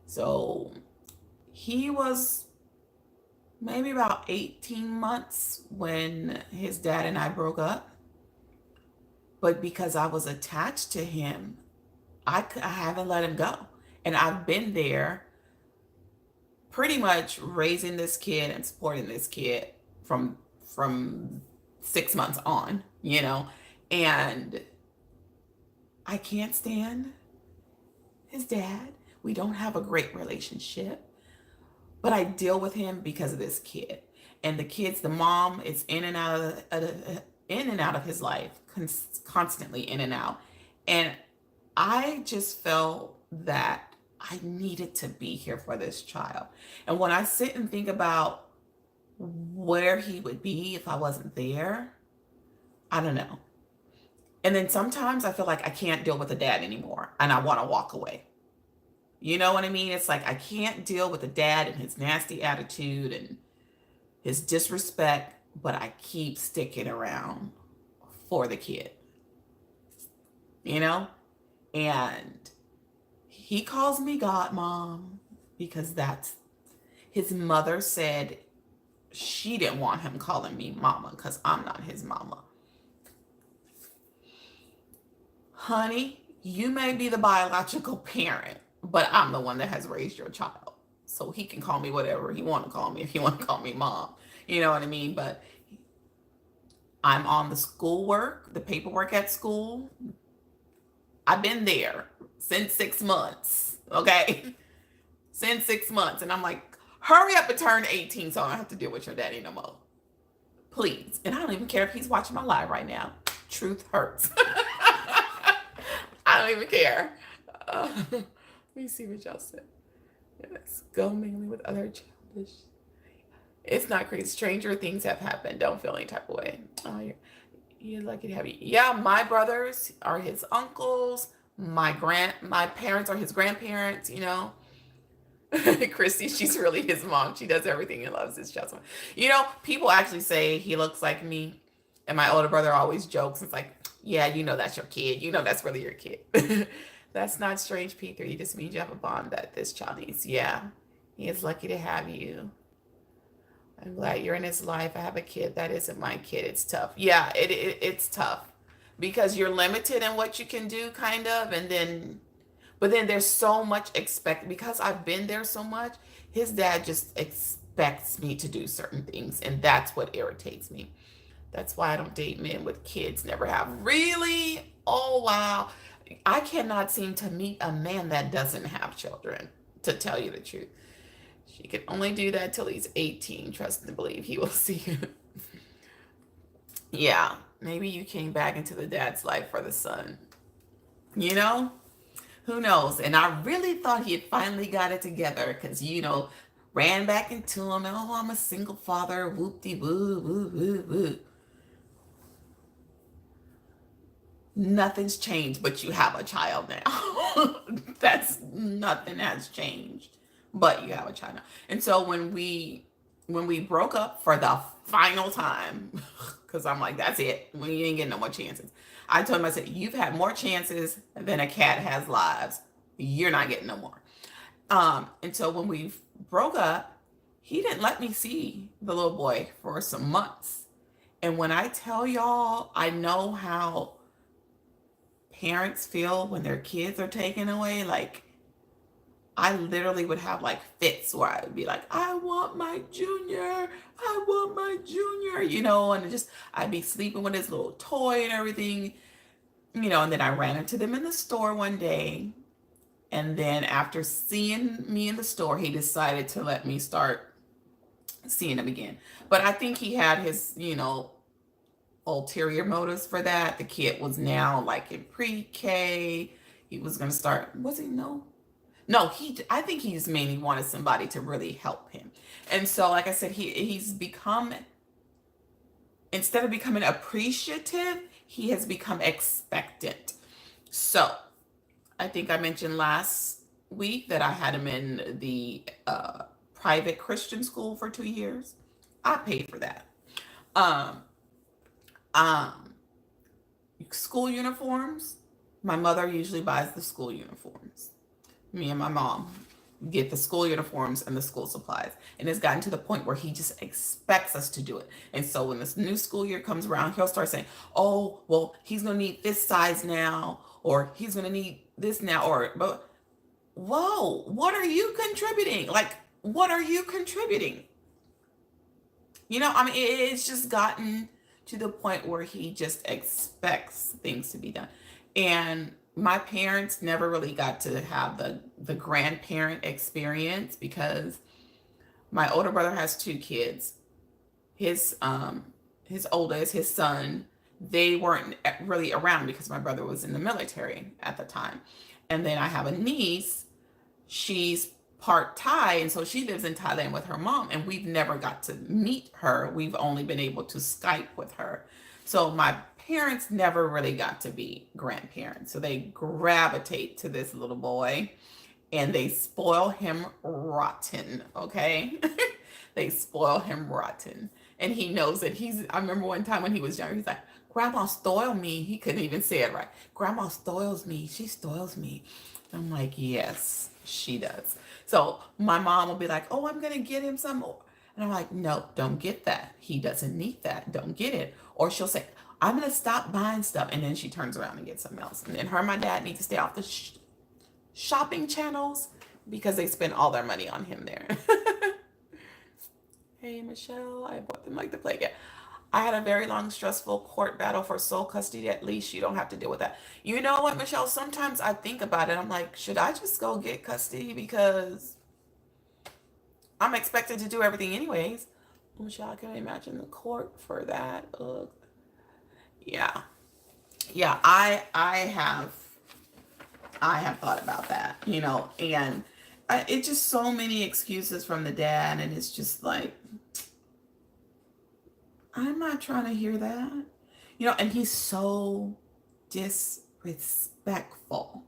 So he was maybe about 18 months when his dad and I broke up. But because I was attached to him, I haven't let him go. And I've been there pretty much raising this kid and supporting this kid from 6 months on, and I can't stand his dad. We don't have a great relationship, but I deal with him because of this kid. And the mom is in and out of his life, constantly in and out. And I just felt that I needed to be here for this child. And when I sit and think about where he would be if I wasn't there, I don't know. And then sometimes I feel like I can't deal with the dad anymore and I want to walk away. You know what I mean? It's like I can't deal with the dad and his nasty attitude and his disrespect, but I keep sticking around for the kid. And he calls me God Mom because that's His mother said she didn't want him calling me mama because I'm not his mama. Honey, you may be the biological parent, but I'm the one that has raised your child. So he can call me whatever he want to call me if he want to call me mom. You know what I mean? But I'm on the schoolwork, the paperwork at school. I've been there since 6 months. Okay. Since 6 months. And I'm like, hurry up and turn 18 so I don't have to deal with your daddy no more. Please. And I don't even care if he's watching my live right now. Truth hurts. I don't even care. Let me see what y'all said. Let's go mainly with other childish. It's not crazy. Stranger things have happened. Don't feel any type of way. Oh, you're lucky to have you. Yeah, my brothers are his uncles. My parents are his grandparents, you know. Christy, she's really his mom. She does everything and loves his child. You know, people actually say he looks like me. And my older brother always jokes. It's like, yeah, you know that's your kid. You know that's really your kid. That's not strange, P3. It just means you have a bond that this child needs. Yeah, he is lucky to have you. I'm glad you're in his life. I have a kid that isn't my kid. It's tough. Yeah, it's tough because you're limited in what you can do, kind of, but then there's so much because I've been there so much. His dad just expects me to do certain things, and that's what irritates me. That's why I don't date men with kids. Never have. Really? Oh wow. I cannot seem to meet a man that doesn't have children, to tell you the truth. She can only do that till he's 18. Trust and believe he will see you. Yeah, maybe you came back into the dad's life for the son. You know? Who knows? And I really thought he had finally got it together because, you know, ran back into him. Oh, I'm a single father. Whoop-de-woo, woo, woo, woo. Nothing's changed, but you have a child now. Nothing has changed, but you have a child now. And so when we broke up for the final time, because I'm like, that's it. We ain't getting no more chances. I told him, I said, you've had more chances than a cat has lives. You're not getting no more. And so when we broke up, he didn't let me see the little boy for some months. And when I tell y'all, I know how parents feel when their kids are taken away. Like, I literally would have like fits where I would be like, I want my junior, I want my junior, you know, and I'd be sleeping with his little toy and everything, you know, and then I ran into them in the store one day. And then after seeing me in the store, he decided to let me start seeing him again. But I think he had his, you know, ulterior motives for that. The kid was now like in pre-K. He was going to start, was he? No, I think he's mainly wanted somebody to really help him. And so, like I said, he's become, instead of becoming appreciative, he has become expectant. So I think I mentioned last week that I had him in the private Christian school for 2 years. I paid for that. School uniforms, my mother usually buys the school uniforms. Me and my mom get the school uniforms and the school supplies. And it's gotten to the point where he just expects us to do it. And so when this new school year comes around, he'll start saying, oh, well, he's going to need this size now, or he's going to need this now, but whoa, what are you contributing? Like, what are you contributing? You know, I mean, it's just gotten to the point where he just expects things to be done. And my parents never really got to have the grandparent experience because my older brother has 2 kids. His oldest, his son, they weren't really around because my brother was in the military at the time. And then I have a niece, she's part Thai, and so she lives in Thailand with her mom, and we've never got to meet her. We've only been able to Skype with her. So my parents never really got to be grandparents. So they gravitate to this little boy and they spoil him rotten, okay? They spoil him rotten. And he knows that I remember one time when he was younger, he's like, Grandma spoiled me. He couldn't even say it right. Grandma spoils me. She spoils me. I'm like, yes, She does. So my mom will be like, oh, I'm going to get him some more. And I'm like, no, don't get that. He doesn't need that. Don't get it. Or she'll say, I'm going to stop buying stuff. And then she turns around and gets something else. And then her and my dad need to stay off the shopping channels because they spend all their money on him there. Hey, Michelle, I bought them like to play again. I had a very long, stressful court battle for sole custody. At least you don't have to deal with that. You know what, Michelle? Sometimes I think about it. I'm like, should I just go get custody? Because I'm expected to do everything anyways. Michelle, I can imagine the court for that. Ugh. Yeah. Yeah, I have thought about that, and it's just so many excuses from the dad, and it's just like, I'm not trying to hear that. And he's so disrespectful.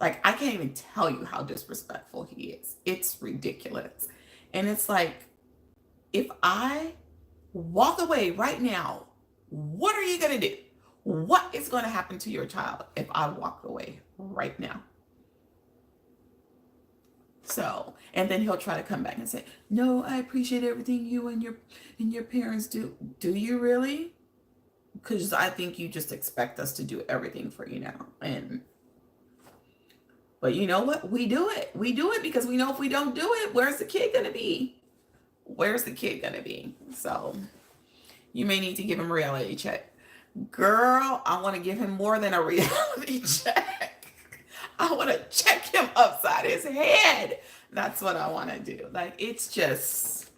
Like, I can't even tell you how disrespectful he is. It's ridiculous. And it's like, if I walk away right now, what are you going to do? What is going to happen to your child if I walk away right now? So, and then he'll try to come back and say, no, I appreciate everything you and your parents do. Do you really? Because I think you just expect us to do everything for you now. But you know what? We do it. We do it because we know if we don't do it, where's the kid going to be? Where's the kid going to be? So you may need to give him a reality check. Girl, I want to give him more than a reality check. I want to check him upside his head. That's what I want to do. Like, it's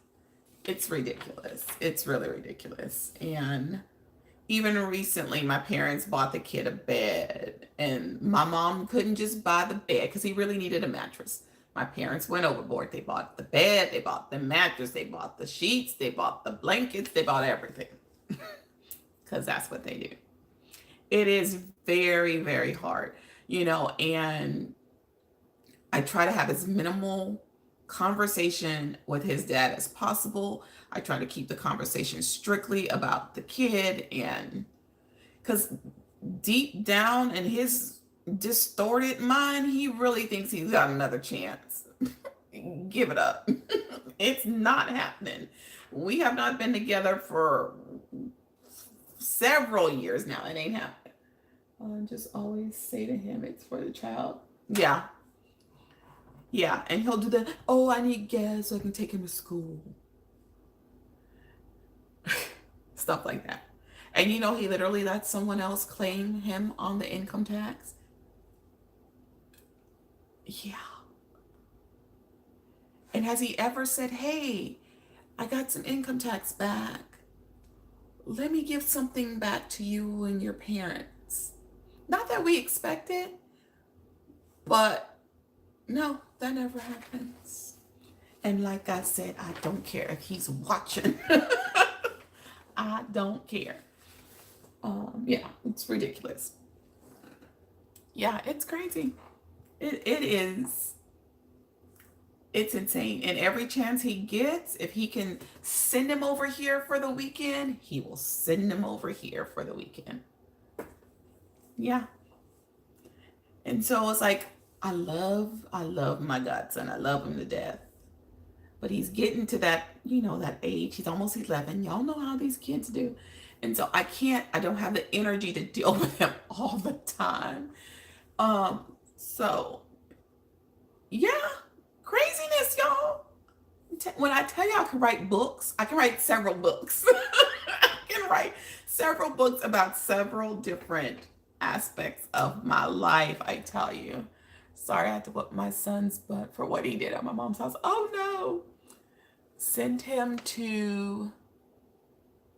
ridiculous. It's really ridiculous. And even recently, my parents bought the kid a bed, and my mom couldn't just buy the bed because he really needed a mattress. My parents went overboard. They bought the bed, they bought the mattress, they bought the sheets, they bought the blankets, they bought everything. Because that's what they do. It is very, very hard, and I try to have as minimal conversation with his dad as possible. I try to keep the conversation strictly about the kid, and because deep down in his distorted mind, he really thinks he's got another chance. Give it up. It's not happening. We have not been together for several years now. It ain't happening. I'll just always say to him, it's for the child. Yeah. Yeah. And he'll do the, oh, I need gas so I can take him to school. Stuff like that. And he literally lets someone else claim him on the income tax. Yeah. And has he ever said, hey, I got some income tax back. Let me give something back to you and your parents. Not that we expect it, but no, that never happens. And like I said, I don't care if he's watching. I don't care. Yeah, it's ridiculous. Yeah, it's crazy. It is. It's insane. And every chance he gets, if he can send him over here for the weekend, he will send him over here for the weekend. Yeah. And so it's like, I love my godson. I love him to death. But he's getting to that, that age. He's almost 11. Y'all know how these kids do. And so I don't have the energy to deal with him all the time. So yeah, craziness, y'all. When I tell you I can write books, I can write several books. I can write several books about several different aspects of my life, I tell you. Sorry, I had to whip my son's butt for what he did at my mom's house. Oh no. Send him to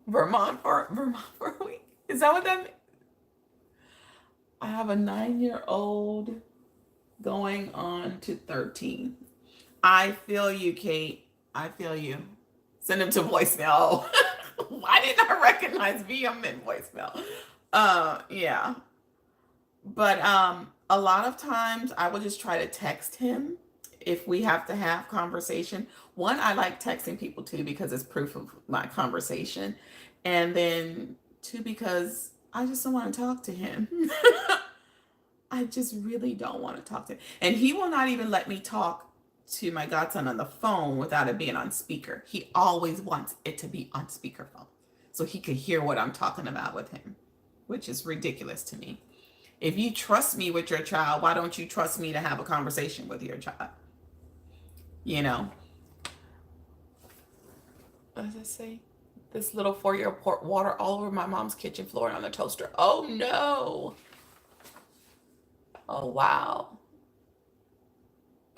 Vermont for a week. Is that what that means? I have a 9-year-old going on to 13. I feel you, Kate. I feel you. Send him to voicemail. Why didn't I recognize VM in voicemail? Yeah. But a lot of times I will just try to text him if we have to have conversation. One, I like texting people too because it's proof of my conversation. And then two, because I just don't want to talk to him. I just really don't want to talk to him. And he will not even let me talk to my godson on the phone without it being on speaker. He always wants it to be on speakerphone so he could hear what I'm talking about with him, which is ridiculous to me. If you trust me with your child, why don't you trust me to have a conversation with your child? You know, what does it say? This little 4-year poured water all over my mom's kitchen floor and on the toaster. Oh no. Oh wow.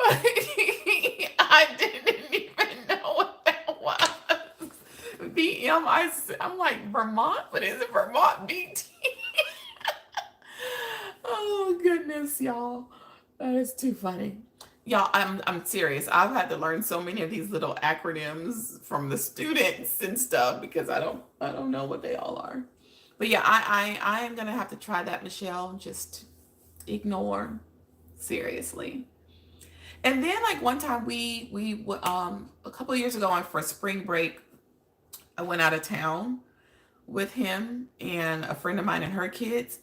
I didn't even know what that was. I'm like Vermont, but is it Vermont BT? Oh goodness, y'all. That is too funny. Y'all, I'm serious. I've had to learn so many of these little acronyms from the students and stuff because I don't know what they all are. But yeah, I am gonna have to try that, Michelle. Just ignore. Seriously. And then like one time a couple of years ago on for spring break, I went out of town with him and a friend of mine and her kids.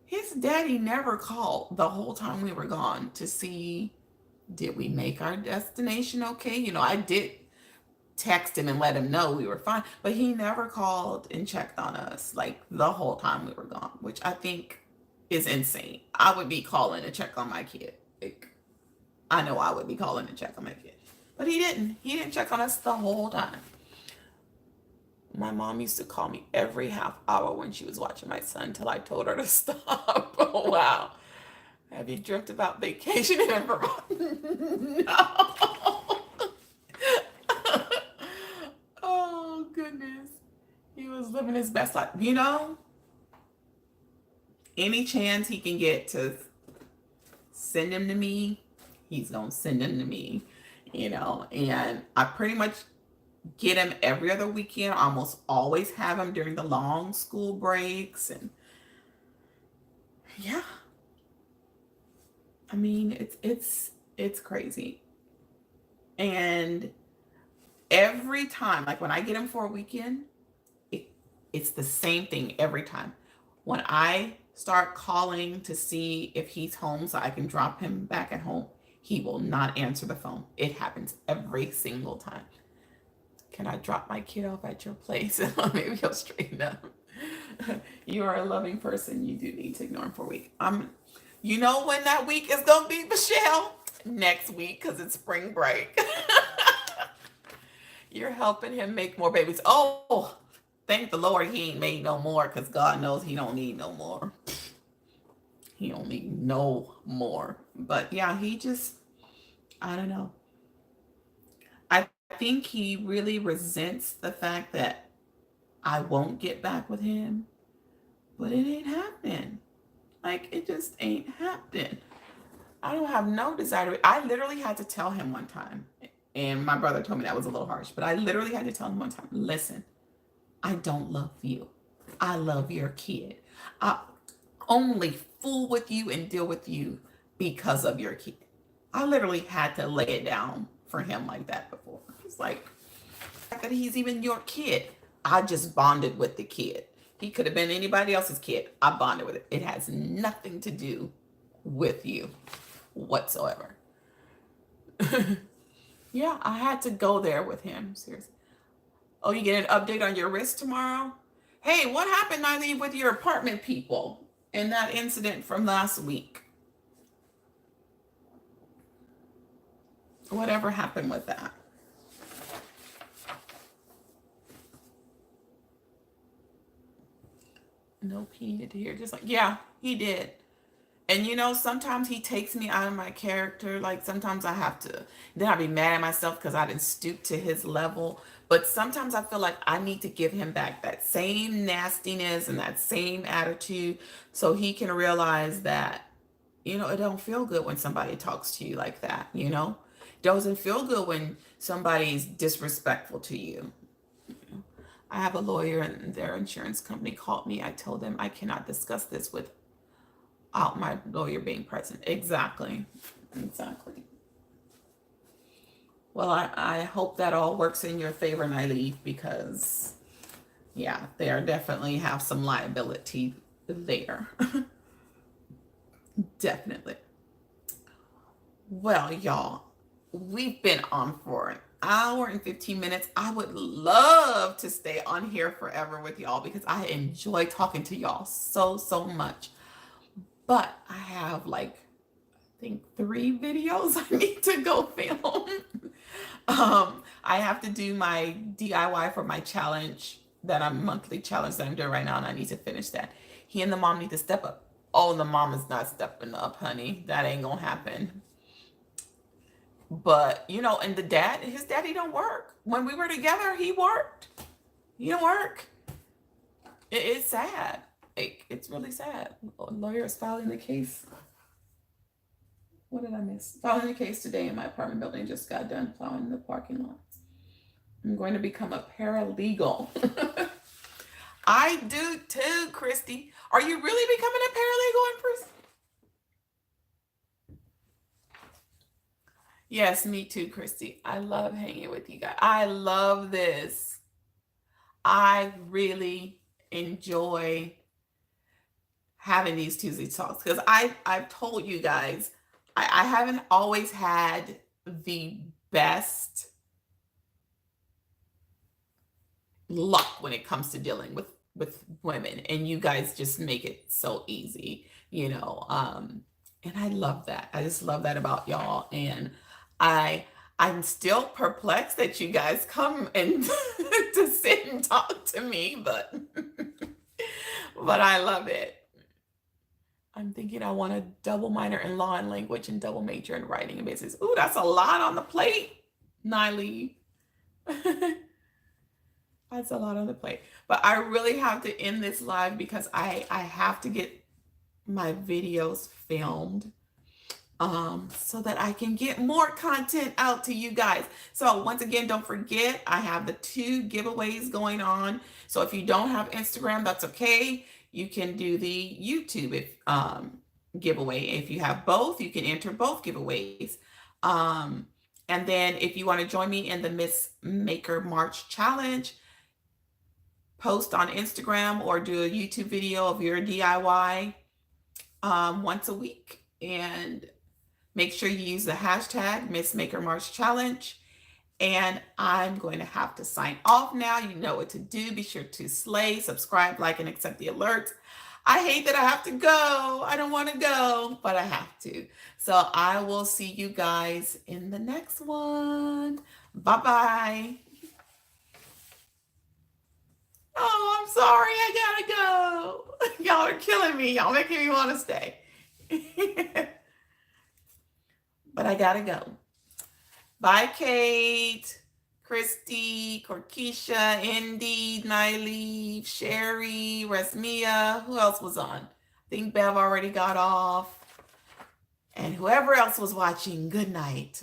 His daddy never called the whole time we were gone to see did we make our destination okay. I did text him and let him know we were fine, but he never called and checked on us like the whole time we were gone, which I think is insane. I would be calling to check on my kid. Like, I know I would be calling to check on my kid, but he didn't. He didn't check on us the whole time. My mom used to call me every half hour when she was watching my son until I told her to stop. Oh, wow. Have you dreamt about vacationing in Vermont? No. Oh, goodness. He was living his best life. Any chance he can get to send him to me, he's going to send him to me, and I pretty much get him every other weekend. I almost always have him during the long school breaks. And yeah, I mean, it's crazy. And every time, like when I get him for a weekend, it's the same thing every time. When I start calling to see if he's home so I can drop him back at home, he will not answer the phone. It happens every single time. Can I drop my kid off at your place? Maybe he'll straighten up. You are a loving person. You do need to ignore him for a week. You know when that week is going to be, Michelle? Next week, because it's spring break. You're helping him make more babies. Oh, thank the Lord he ain't made no more, because God knows he don't need no more. He don't need no more. But yeah, I don't know. I think he really resents the fact that I won't get back with him, but it ain't happening. Like, it just ain't happening. I don't have no desire to. I literally had to tell him one time, and my brother told me that was a little harsh, but I literally had to tell him one time, listen, I don't love you. I love your kid. I only fool with you and deal with you because of your kid. I literally had to lay it down for him like that before. It's like, that he's even your kid. I just bonded with the kid. He could have been anybody else's kid. I bonded with it. It has nothing to do with you whatsoever. Yeah, I had to go there with him. Seriously. Oh, you get an update on your wrist tomorrow? Hey, what happened, Eileen, with your apartment people in that incident from last week? Whatever happened with that? No peeing to hear. Just like, yeah, he did. And sometimes he takes me out of my character. Like sometimes I have to, then I'll be mad at myself because I didn't stoop to his level. But sometimes I feel like I need to give him back that same nastiness and that same attitude so he can realize that, it don't feel good when somebody talks to you like that, Doesn't feel good when somebody's disrespectful to you. I have a lawyer and their insurance company called me. I told them I cannot discuss this without my lawyer being present. Exactly. Well, I hope that all works in your favor, Naive, because yeah, they are definitely have some liability there. Definitely. Well, y'all, we've been on for an hour and 15 minutes. I would love to stay on here forever with y'all because I enjoy talking to y'all so, so much. But I have like, I think 3 videos I need to go film. I have to do my DIY for my challenge monthly challenge that I'm doing right now, and I need to finish that. He and the mom need to step up. Oh, the mom is not stepping up, honey. That ain't gonna happen. But and his daddy don't work. When we were together, he worked. He don't work. It's sad. It's really sad. A lawyer is filing the case. What did I miss? Filing the case today in my apartment building. Just got done plowing the parking lots. I'm going to become a paralegal. I do too, Christy. Are you really becoming a paralegal in prison? Yes, me too, Christy. I love hanging with you guys. I love this. I really enjoy having these Tuesday talks because I've told you guys I haven't always had the best luck when it comes to dealing with women, and you guys just make it so easy, and I love that. I just love that about y'all, and I'm still perplexed that you guys come and to sit and talk to me, but I love it. I'm thinking I want a double minor in law and language and double major in writing and business. Ooh, that's a lot on the plate, Niley. That's a lot on the plate. But I really have to end this live because I have to get my videos filmed so that I can get more content out to you guys. So once again, don't forget, I have the 2 giveaways going on. So if you don't have Instagram, that's okay. You can do the YouTube giveaway. If you have both, you can enter both giveaways. And then if you want to join me in the Miss Maker March Challenge, post on Instagram or do a YouTube video of your DIY once a week. And make sure you use the hashtag Miss Maker March Challenge. And I'm going to have to sign off now. You know what to do. Be sure to slay, subscribe, like, and accept the alerts. I hate that I have to go. I don't want to go, but I have to. So I will see you guys in the next one. Bye-bye. Oh, I'm sorry. I gotta go. Y'all are killing me. Y'all making me want to stay. But I gotta go. Bye, Kate, Christy, Corkeisha, Indy, Niley, Sherry, Resmia. Who else was on? I think Bev already got off. And whoever else was watching, good night.